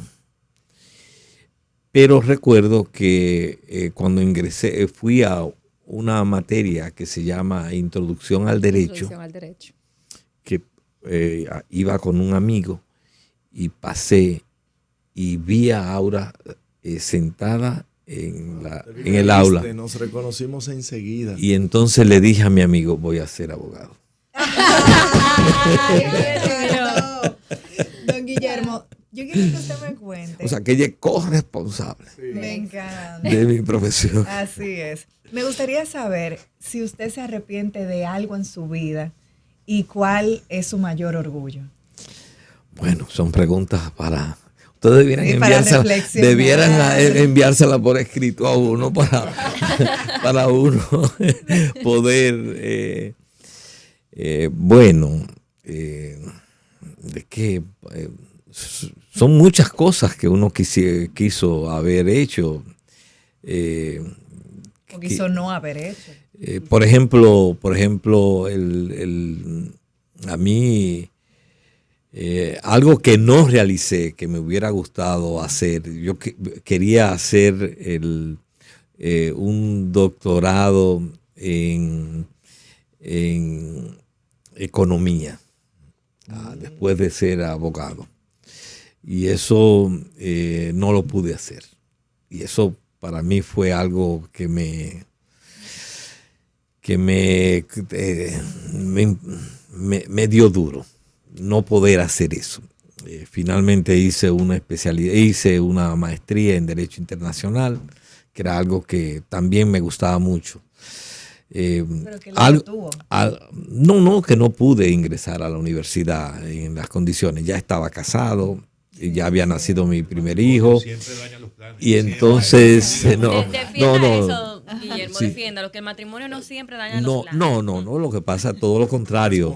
Speaker 3: Pero recuerdo que cuando ingresé fui a una materia que se llama Introducción al Derecho. Que iba con un amigo y pasé y vi a Aura sentada en el aula.
Speaker 5: Nos reconocimos enseguida.
Speaker 3: Y entonces le dije a mi amigo, voy a ser abogado.
Speaker 6: Don Guillermo, yo quiero que usted me cuente.
Speaker 3: O sea, que ella es corresponsable
Speaker 6: Me encanta.
Speaker 3: de mi profesión.
Speaker 6: Así es. Me gustaría saber si usted se arrepiente de algo en su vida y cuál es su mayor orgullo.
Speaker 3: Bueno, son preguntas para... Ustedes
Speaker 6: debieran
Speaker 3: enviársela por escrito a uno para uno poder... de qué... son muchas cosas que uno quiso haber hecho.
Speaker 6: O quiso no haber hecho.
Speaker 3: Por ejemplo, a mí algo que no realicé, que me hubiera gustado hacer, yo quería hacer un doctorado en economía, después de ser abogado. Y eso no lo pude hacer. Y eso para mí fue algo que me dio duro no poder hacer eso. Finalmente hice una maestría en Derecho Internacional, que era algo que también me gustaba mucho.
Speaker 6: ¿Pero que lo tuvo?
Speaker 3: No, que no pude ingresar a la universidad en las condiciones. Ya estaba casado, y ya había nacido mi primer hijo. Y entonces,
Speaker 7: Defienda eso, Guillermo, defiéndalo, que el matrimonio no siempre daña los planes.
Speaker 3: No, lo que pasa es todo lo contrario.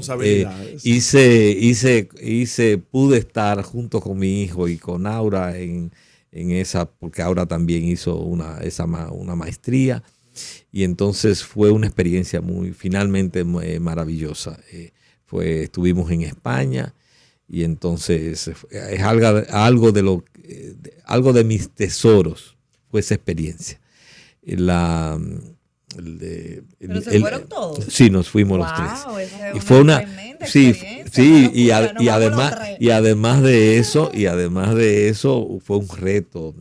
Speaker 3: Pude estar junto con mi hijo y con Aura en esa, porque Aura también hizo una maestría. Y entonces fue una experiencia finalmente maravillosa. Estuvimos en España y entonces es algo de mis tesoros fue esa experiencia.
Speaker 6: ¿Pero se fueron todos?
Speaker 3: Sí, nos fuimos los tres.
Speaker 6: Y fue una tremenda experiencia.
Speaker 3: Y además de eso fue un reto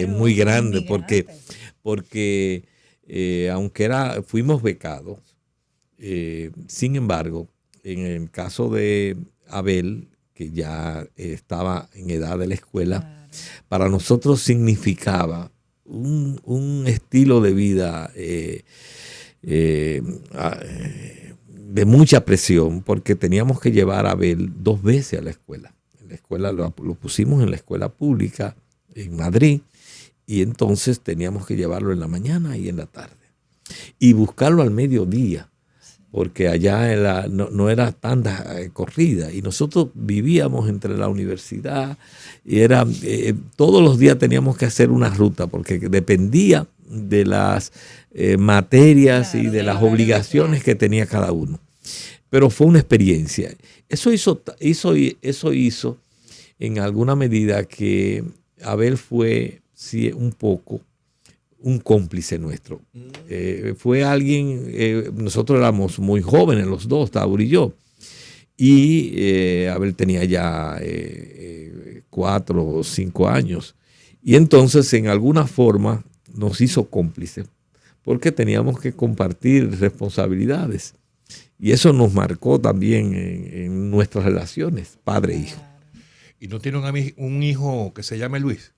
Speaker 3: muy grande porque aunque fuimos becados, sin embargo, en el caso de Abel, que ya estaba en edad de la escuela, para nosotros significaba un estilo de vida de mucha presión, porque teníamos que llevar a Abel 2 veces a la escuela. En la escuela lo pusimos en la escuela pública en Madrid, Y entonces teníamos que llevarlo en la mañana y en la tarde. Y buscarlo al mediodía, porque allá no era tanta corrida. Y nosotros vivíamos entre la universidad y todos los días teníamos que hacer una ruta, porque dependía de las materias y de las obligaciones que tenía cada uno. Pero fue una experiencia. Eso hizo en alguna medida que Abel fue un poco un cómplice nuestro. Fue alguien, nosotros éramos muy jóvenes los dos, Tauro y yo, y Abel tenía ya 4 o 5 años, y entonces en alguna forma nos hizo cómplices, porque teníamos que compartir responsabilidades, y eso nos marcó también en nuestras relaciones, padre e hijo.
Speaker 2: ¿Y no tiene un hijo que se llame Luis?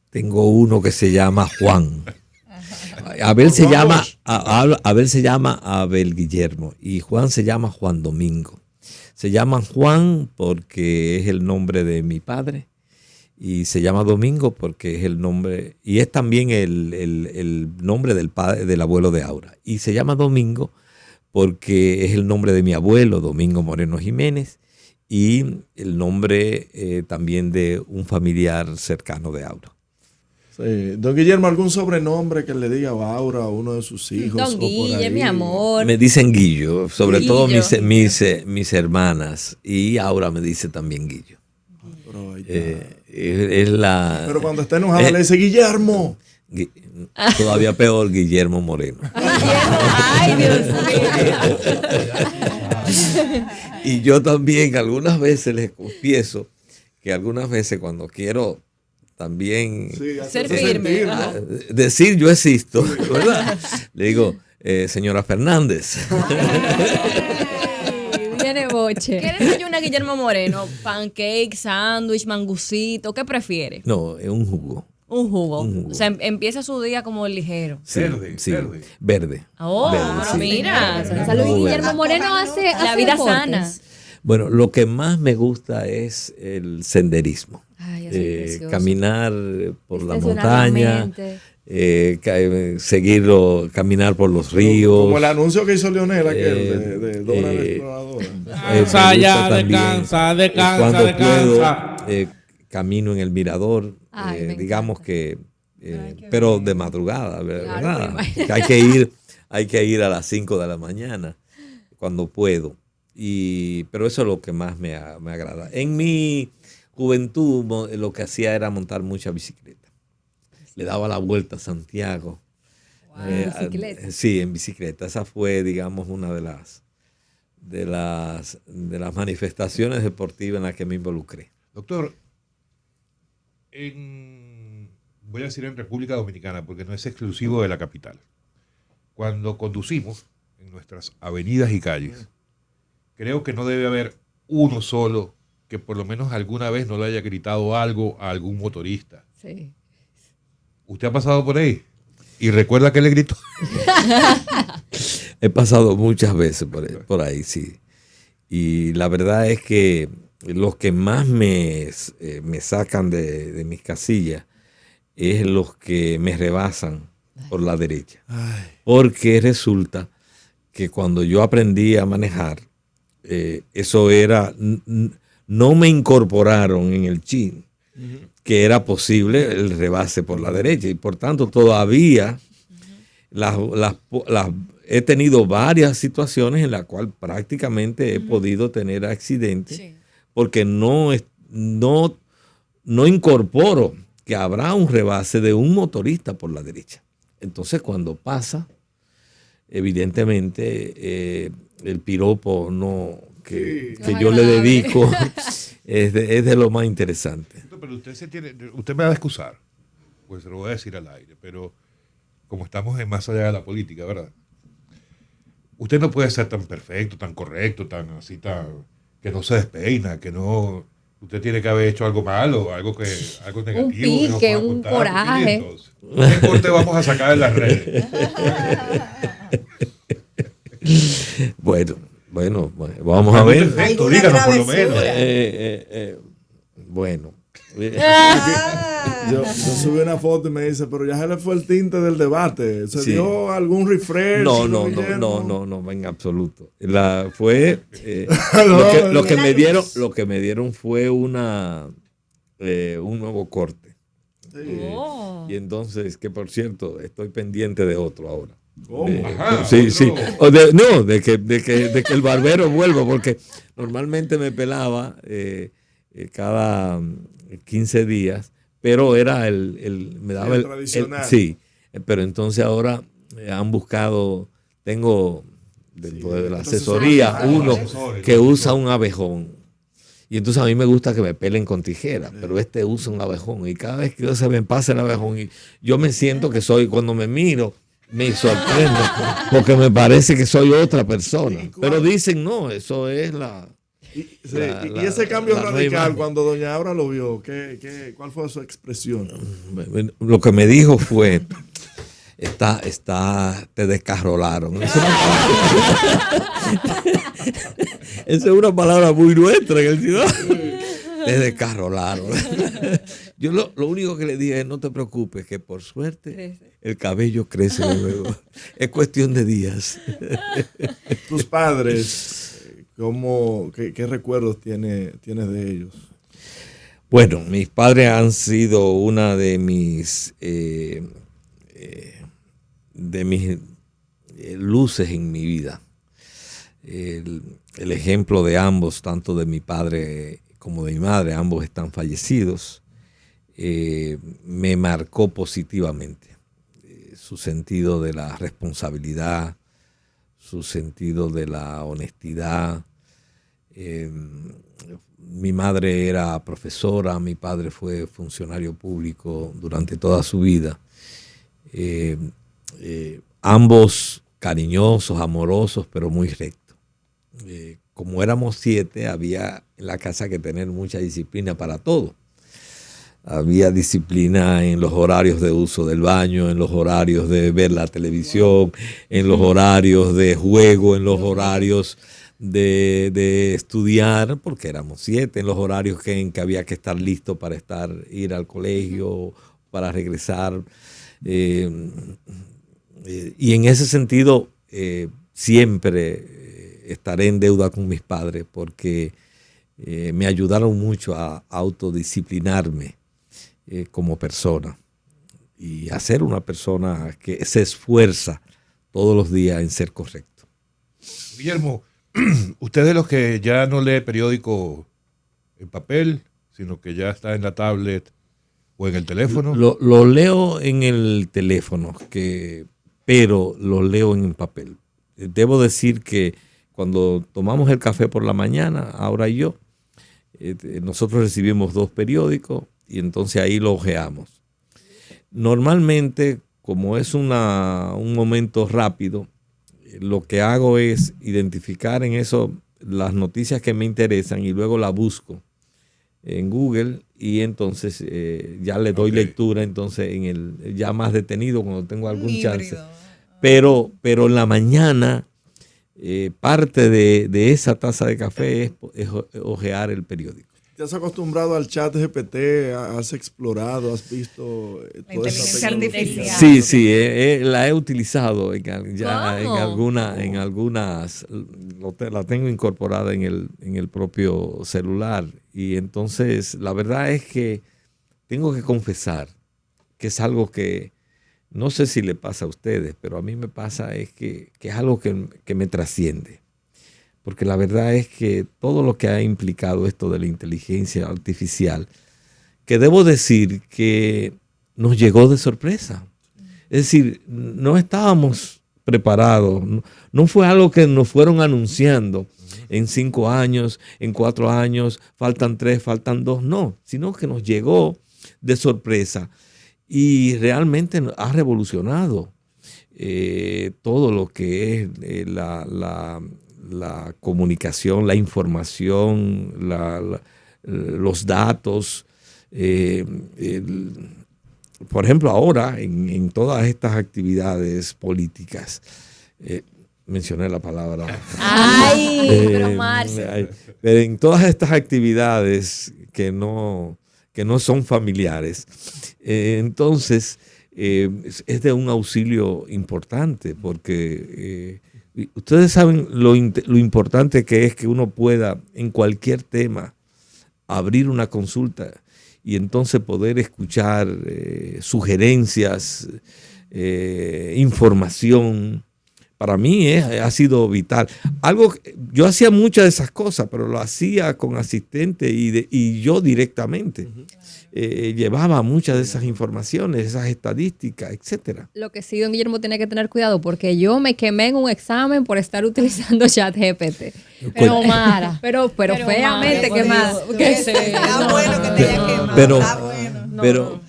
Speaker 3: Tengo uno que se llama Juan. Abel se llama Abel Guillermo y Juan se llama Juan Domingo. Se llama Juan porque es el nombre de mi padre y se llama Domingo porque es el nombre, y es también el nombre del padre, del abuelo de Aura. Y se llama Domingo porque es el nombre de mi abuelo, Domingo Moreno Jiménez, y el nombre también de un familiar cercano de Aura.
Speaker 5: Sí. Don Guillermo, ¿algún sobrenombre que le diga a Aura a uno de sus hijos?
Speaker 7: Don Guille, mi amor.
Speaker 3: Me dicen Guillo, sobre
Speaker 7: Guillo.
Speaker 3: todo mis hermanas, y Aura me dice también Guillo.
Speaker 5: Pero cuando está enojada le dice Guillermo.
Speaker 3: Todavía peor, Guillermo Moreno.
Speaker 7: Ay, Dios mío.
Speaker 3: Y yo también algunas veces les confieso que algunas veces cuando quiero también
Speaker 7: ser firme, ¿no?
Speaker 3: Decir yo existo, ¿verdad? Le digo, señora Fernández.
Speaker 8: Viene boche.
Speaker 7: ¿Qué desayuna Guillermo Moreno? ¿Pancake, sándwich, mangucito? ¿Qué prefiere?
Speaker 3: No, es un jugo.
Speaker 7: Un jugo.
Speaker 3: Un jugo.
Speaker 7: O sea, empieza su día como ligero.
Speaker 3: Sí, verde.
Speaker 7: Oh,
Speaker 3: Verde, sí.
Speaker 7: mira.
Speaker 8: Salud,
Speaker 3: Muy
Speaker 8: Guillermo
Speaker 3: verde.
Speaker 8: Moreno hace
Speaker 7: La vida
Speaker 8: deportes.
Speaker 7: sana.
Speaker 3: Bueno, lo que más me gusta es el senderismo.
Speaker 8: Ay, eso es precioso.
Speaker 3: Caminar por la
Speaker 8: Estacionar
Speaker 3: montaña, caminar por los ríos.
Speaker 5: Como el anuncio que hizo Leonel, aquel de Dora la Exploradora.
Speaker 4: Descansa ya, descansa, descansa,
Speaker 3: Cuando
Speaker 4: descansa.
Speaker 3: puedo, camino en el mirador,
Speaker 8: Ay, me
Speaker 3: digamos
Speaker 8: encanta.
Speaker 3: pero de madrugada, ¿verdad?
Speaker 8: Claro, me imagino.
Speaker 3: Que hay que ir a las 5 de la mañana cuando puedo. Pero eso es lo que más me agrada. En mi juventud lo que hacía era montar mucha bicicleta. Le daba la vuelta a Santiago.
Speaker 8: ¿En bicicleta?
Speaker 3: Sí, en bicicleta. Esa fue, digamos, una de las manifestaciones deportivas en las que me involucré.
Speaker 2: Doctor, voy a decir en República Dominicana, porque no es exclusivo de la capital. Cuando conducimos en nuestras avenidas y calles, creo que no debe haber uno solo que por lo menos alguna vez no le haya gritado algo a algún motorista.
Speaker 8: Sí.
Speaker 2: ¿Usted ha pasado por ahí? ¿Y recuerda que le gritó?
Speaker 3: He pasado muchas veces por ahí, sí. Y la verdad es que los que más me sacan de mis casillas es los que me rebasan por la derecha.
Speaker 5: Ay.
Speaker 3: Porque resulta que cuando yo aprendí a manejar, eso era, no me incorporaron en el chin que era posible el rebase por la derecha, y por tanto todavía he tenido varias situaciones en las cuales prácticamente he podido tener accidentes porque no incorporo que habrá un rebase de un motorista por la derecha. Entonces cuando pasa, evidentemente el piropo que yo le dedico es de lo más interesante.
Speaker 2: Pero usted me va a excusar, pues se lo voy a decir al aire, pero como estamos en más allá de la política, ¿verdad? Usted no puede ser tan perfecto, tan correcto, tan que no se despeina, que no. Usted tiene que haber hecho algo malo, algo negativo.
Speaker 8: Un pique, un coraje.
Speaker 2: ¿Qué corte vamos a sacar en las redes?
Speaker 3: Bueno, vamos a ver.
Speaker 2: Perfecto, díganos por lo menos.
Speaker 3: Bueno,
Speaker 5: Yo subí una foto y me dice, pero ya se le fue el tinte del debate. ¿Se
Speaker 3: Sí.
Speaker 5: dio algún refresh?
Speaker 3: No, en absoluto. Fue lo que me dieron fue un nuevo corte.
Speaker 7: Oh.
Speaker 3: Y entonces, que por cierto, estoy pendiente de otro ahora.
Speaker 5: ¿Cómo?
Speaker 3: Sí. De que el barbero vuelva, porque normalmente me pelaba cada 15 días, pero era me daba
Speaker 5: el tradicional.
Speaker 3: sí, pero entonces ahora han buscado, tengo dentro de la asesoría uno que usa un abejón. Y entonces a mí me gusta que me pelen con tijera, pero este usa un abejón. Y cada vez que se me pasa el abejón, y yo me siento que cuando me miro, me sorprendo, porque me parece que soy otra persona. Pero dicen, no, eso es
Speaker 5: Y ese cambio
Speaker 3: la
Speaker 5: radical,
Speaker 3: imagen.
Speaker 5: cuando doña Aura lo vio, ¿cuál fue su expresión?
Speaker 3: Lo que me dijo fue, te descarrolaron. Esa es una palabra muy nuestra en el ciudad. Te descarrolaron. Yo lo único que le dije es, no te preocupes, que por suerte el cabello crece de nuevo. Es cuestión de días.
Speaker 5: Tus padres, ¿qué recuerdos tienes de ellos?
Speaker 3: Bueno, mis padres han sido una de mis luces en mi vida. El ejemplo de ambos, tanto de mi padre como de mi madre, ambos están fallecidos, me marcó positivamente. Su sentido de la responsabilidad, su sentido de la honestidad. Mi madre era profesora, mi padre fue funcionario público durante toda su vida. Ambos cariñosos, amorosos, pero muy rectos. Como éramos 7, había en la casa que tener mucha disciplina para todo. Había disciplina en los horarios de uso del baño, en los horarios de ver la televisión, en los horarios de juego, en los horarios de estudiar, porque éramos 7, en los horarios en que había que estar listo para ir al colegio, para regresar. Y en ese sentido, siempre estaré en deuda con mis padres, porque me ayudaron mucho a autodisciplinarme como persona y a ser una persona que se esfuerza todos los días en ser correcto.
Speaker 2: Guillermo, usted de los que ya no lee periódico en papel, sino que ya está en la tablet o en el teléfono.
Speaker 3: Lo leo en el teléfono, pero lo leo en papel. Debo decir que cuando tomamos el café por la mañana, Aura y yo, nosotros recibimos 2 periódicos y entonces ahí lo hojeamos. Normalmente, como es un momento rápido, lo que hago es identificar en eso las noticias que me interesan y luego las busco en Google y entonces ya le doy lectura entonces ya más detenido cuando tengo algún chance. Pero en la mañana parte de esa taza de café es hojear el periódico.
Speaker 5: ¿Te has acostumbrado al chat GPT? ¿Has explorado? ¿Has visto
Speaker 6: La inteligencia artificial?
Speaker 3: Sí, la he utilizado en algunas, la tengo incorporada en el propio celular. Y entonces la verdad es que tengo que confesar que es algo que no sé si le pasa a ustedes, pero a mí me pasa es que es algo que me trasciende. Porque la verdad es que todo lo que ha implicado esto de la inteligencia artificial, que debo decir que nos llegó de sorpresa. Es decir, no estábamos preparados, no fue algo que nos fueron anunciando en 5 años, en 4 años, faltan 3, faltan 2, no, sino que nos llegó de sorpresa y realmente ha revolucionado todo lo que es la comunicación, la información, los datos. Por ejemplo, ahora en todas estas actividades políticas, mencioné la palabra.
Speaker 7: Ay, pero Marce.
Speaker 3: Pero en todas estas actividades que que no son familiares. Entonces, es de un auxilio importante porque ustedes saben lo importante que es que uno pueda en cualquier tema abrir una consulta y entonces poder escuchar sugerencias, información. Para mí ha sido vital. Yo hacía muchas de esas cosas, pero lo hacía con asistente y yo directamente. Llevaba muchas de esas informaciones, esas estadísticas, etcétera.
Speaker 8: Lo que sí, don Guillermo, tiene que tener cuidado porque yo me quemé en un examen por estar utilizando ChatGPT.
Speaker 7: Pero Mara.
Speaker 8: Pero feamente
Speaker 7: Mara,
Speaker 8: quemado.
Speaker 7: por Dios.
Speaker 6: Está bueno que te haya quemado.
Speaker 3: Pero-
Speaker 6: Está bueno.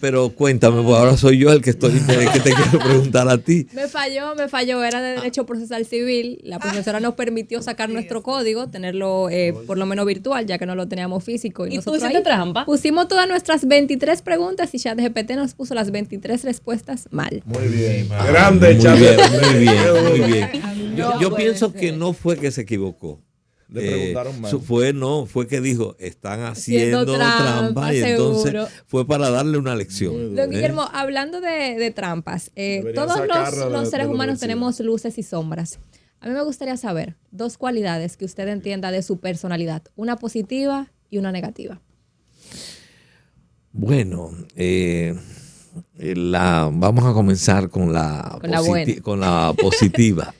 Speaker 3: Pero cuéntame, pues ahora soy yo el que te quiero preguntar a ti.
Speaker 8: Me falló, era de Derecho Procesal Civil. La profesora nos permitió sacar nuestro código, tenerlo por lo menos virtual, ya que no lo teníamos físico.
Speaker 7: ¿Y tú
Speaker 8: nosotros
Speaker 7: hiciste
Speaker 8: ahí
Speaker 7: trampa?
Speaker 8: pusimos todas nuestras 23 preguntas y ChatGPT nos puso las 23 respuestas mal.
Speaker 5: Muy bien. Grande,
Speaker 3: Muy
Speaker 5: Charlie.
Speaker 3: bien, muy bien.
Speaker 7: No
Speaker 3: Yo
Speaker 7: puede
Speaker 3: pienso
Speaker 7: ser.
Speaker 3: que no fue que se equivocó.
Speaker 5: Le preguntaron mal.
Speaker 3: Fue que dijo, están haciendo
Speaker 8: Haciendo trampa,
Speaker 3: trampa y entonces
Speaker 8: seguro.
Speaker 3: fue para darle una lección.
Speaker 8: Don Guillermo, hablando de trampas,
Speaker 5: Deberían
Speaker 8: todos
Speaker 5: sacarla
Speaker 8: los
Speaker 5: de
Speaker 8: seres
Speaker 5: la
Speaker 8: humanos
Speaker 5: universidad.
Speaker 8: tenemos luces y sombras. A mí me gustaría saber 2 cualidades que usted entienda de su personalidad, una positiva y una negativa.
Speaker 3: Bueno, vamos a comenzar con la
Speaker 8: buena.
Speaker 3: con la positiva.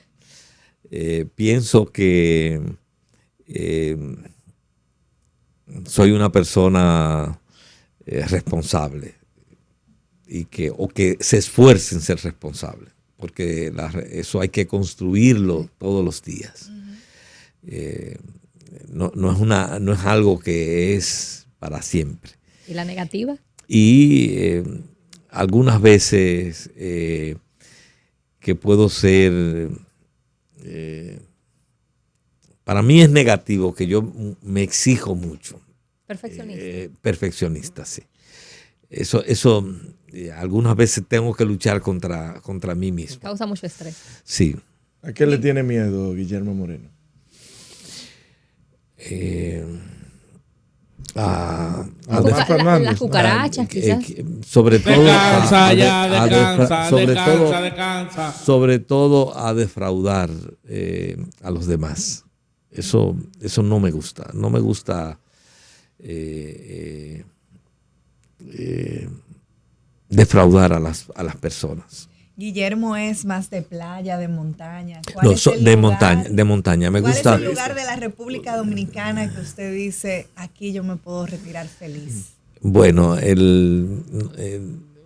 Speaker 3: Pienso que soy una persona responsable y que se esfuerce en ser responsable, porque eso hay que construirlo todos los días. No es algo que es para siempre.
Speaker 8: ¿Y la negativa?
Speaker 3: Y algunas veces que puedo ser, para mí es negativo que yo me exijo mucho.
Speaker 8: Perfeccionista.
Speaker 3: Perfeccionista, sí. Eso algunas veces tengo que luchar contra mí mismo.
Speaker 8: Causa mucho estrés.
Speaker 3: Sí.
Speaker 5: ¿A qué le tiene miedo Guillermo Moreno?
Speaker 8: Las
Speaker 5: Fernández.
Speaker 8: cucarachas, quizás.
Speaker 3: Sobre todo
Speaker 4: Descansa ya, descansa,
Speaker 3: sobre
Speaker 4: descansa.
Speaker 3: sobre todo a defraudar a los demás. Eso no me gusta. No me gusta defraudar a las personas.
Speaker 6: Guillermo es más de playa, de montaña. ¿Cuál es el
Speaker 3: De
Speaker 6: lugar?
Speaker 3: montaña. Me
Speaker 6: ¿Cuál
Speaker 3: gusta.
Speaker 6: es el lugar de la República Dominicana que usted dice, aquí yo me puedo retirar feliz?
Speaker 3: Bueno,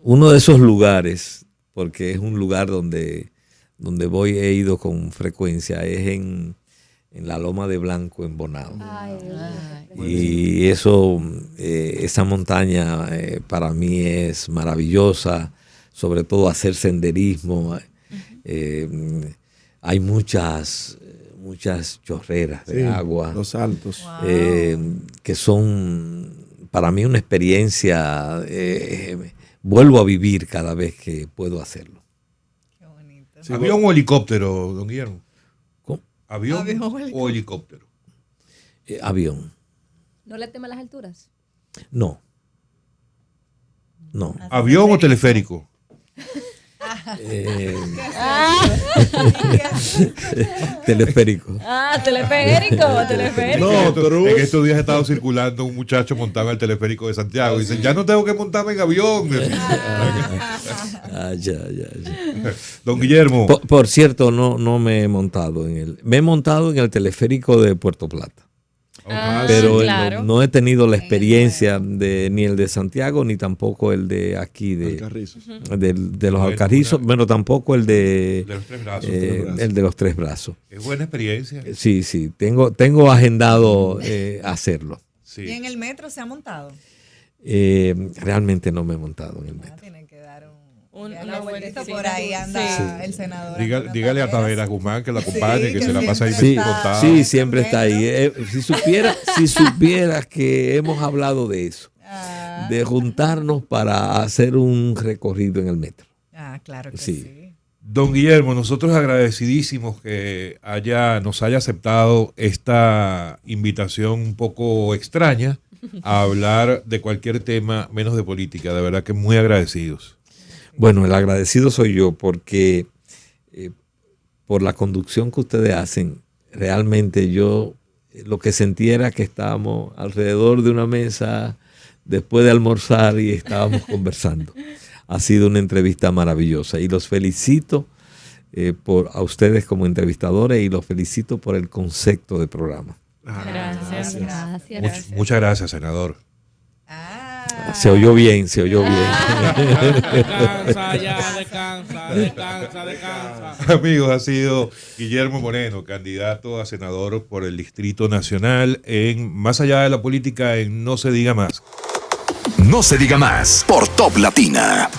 Speaker 3: uno de esos lugares, porque es un lugar donde he ido con frecuencia, es en la Loma de Blanco, en Bonao. Y esa montaña para mí es maravillosa, sobre todo hacer senderismo. Hay muchas chorreras de agua.
Speaker 5: Los altos.
Speaker 3: Que son para mí una experiencia, vuelvo a vivir cada vez que puedo hacerlo.
Speaker 6: Qué bonito.
Speaker 5: Sí,
Speaker 2: ¿Avión o helicóptero, don Guillermo?
Speaker 3: ¿Cómo?
Speaker 2: ¿Avión
Speaker 6: Avión
Speaker 2: o helicóptero?
Speaker 3: Avión.
Speaker 8: ¿No le teme las alturas?
Speaker 3: No.
Speaker 2: ¿Avión o teleférico?
Speaker 3: Teleférico.
Speaker 7: Teleférico.
Speaker 5: No, pero
Speaker 2: En estos días he estado circulando un muchacho montado en el teleférico de Santiago. Y dice, ya no tengo que montarme en avión.
Speaker 3: Ya.
Speaker 2: Don Guillermo,
Speaker 3: Por cierto, no me he montado me he montado en el teleférico de Puerto Plata. Pero
Speaker 7: claro.
Speaker 3: no he tenido la experiencia ni el de Santiago, ni tampoco el de aquí,
Speaker 5: Alcarrizos.
Speaker 3: de los
Speaker 2: Bueno,
Speaker 3: Alcarrizos, pero tampoco el
Speaker 2: de los tres brazos.
Speaker 3: el de los Tres Brazos.
Speaker 2: Es buena experiencia.
Speaker 3: Sí, tengo agendado hacerlo.
Speaker 2: Sí.
Speaker 6: ¿Y en el metro se ha montado?
Speaker 3: Realmente no me he montado en el metro.
Speaker 6: Tienen que dar
Speaker 7: Una
Speaker 6: una vueltita.
Speaker 7: vueltita.
Speaker 6: Por ahí anda el senador.
Speaker 2: Dígale a Taveras Guzmán que la acompañe,
Speaker 6: Sí,
Speaker 2: que
Speaker 6: que
Speaker 2: se la pasa ahí
Speaker 6: siempre
Speaker 3: Sí,
Speaker 2: montado.
Speaker 3: sí, siempre está ahí. Si supiera que hemos hablado de eso, de juntarnos para hacer un recorrido en el metro.
Speaker 6: Claro que
Speaker 3: Sí.
Speaker 6: sí.
Speaker 2: Don Guillermo, nosotros agradecidísimos que nos haya aceptado esta invitación un poco extraña, a hablar de cualquier tema menos de política. De verdad que muy agradecidos.
Speaker 3: Bueno, el agradecido soy yo porque por la conducción que ustedes hacen, realmente yo lo que sentí era que estábamos alrededor de una mesa después de almorzar y estábamos conversando. Ha sido una entrevista maravillosa y los felicito a ustedes como entrevistadores y los felicito por el concepto de programa.
Speaker 8: Gracias.
Speaker 2: Muchas gracias, senador.
Speaker 3: Se oyó bien, se oyó bien.
Speaker 4: Descansa.
Speaker 2: Amigos, ha sido Guillermo Moreno, candidato a senador por el Distrito Nacional en Más allá de la política en No se diga más.
Speaker 1: No se diga más por Top Latina.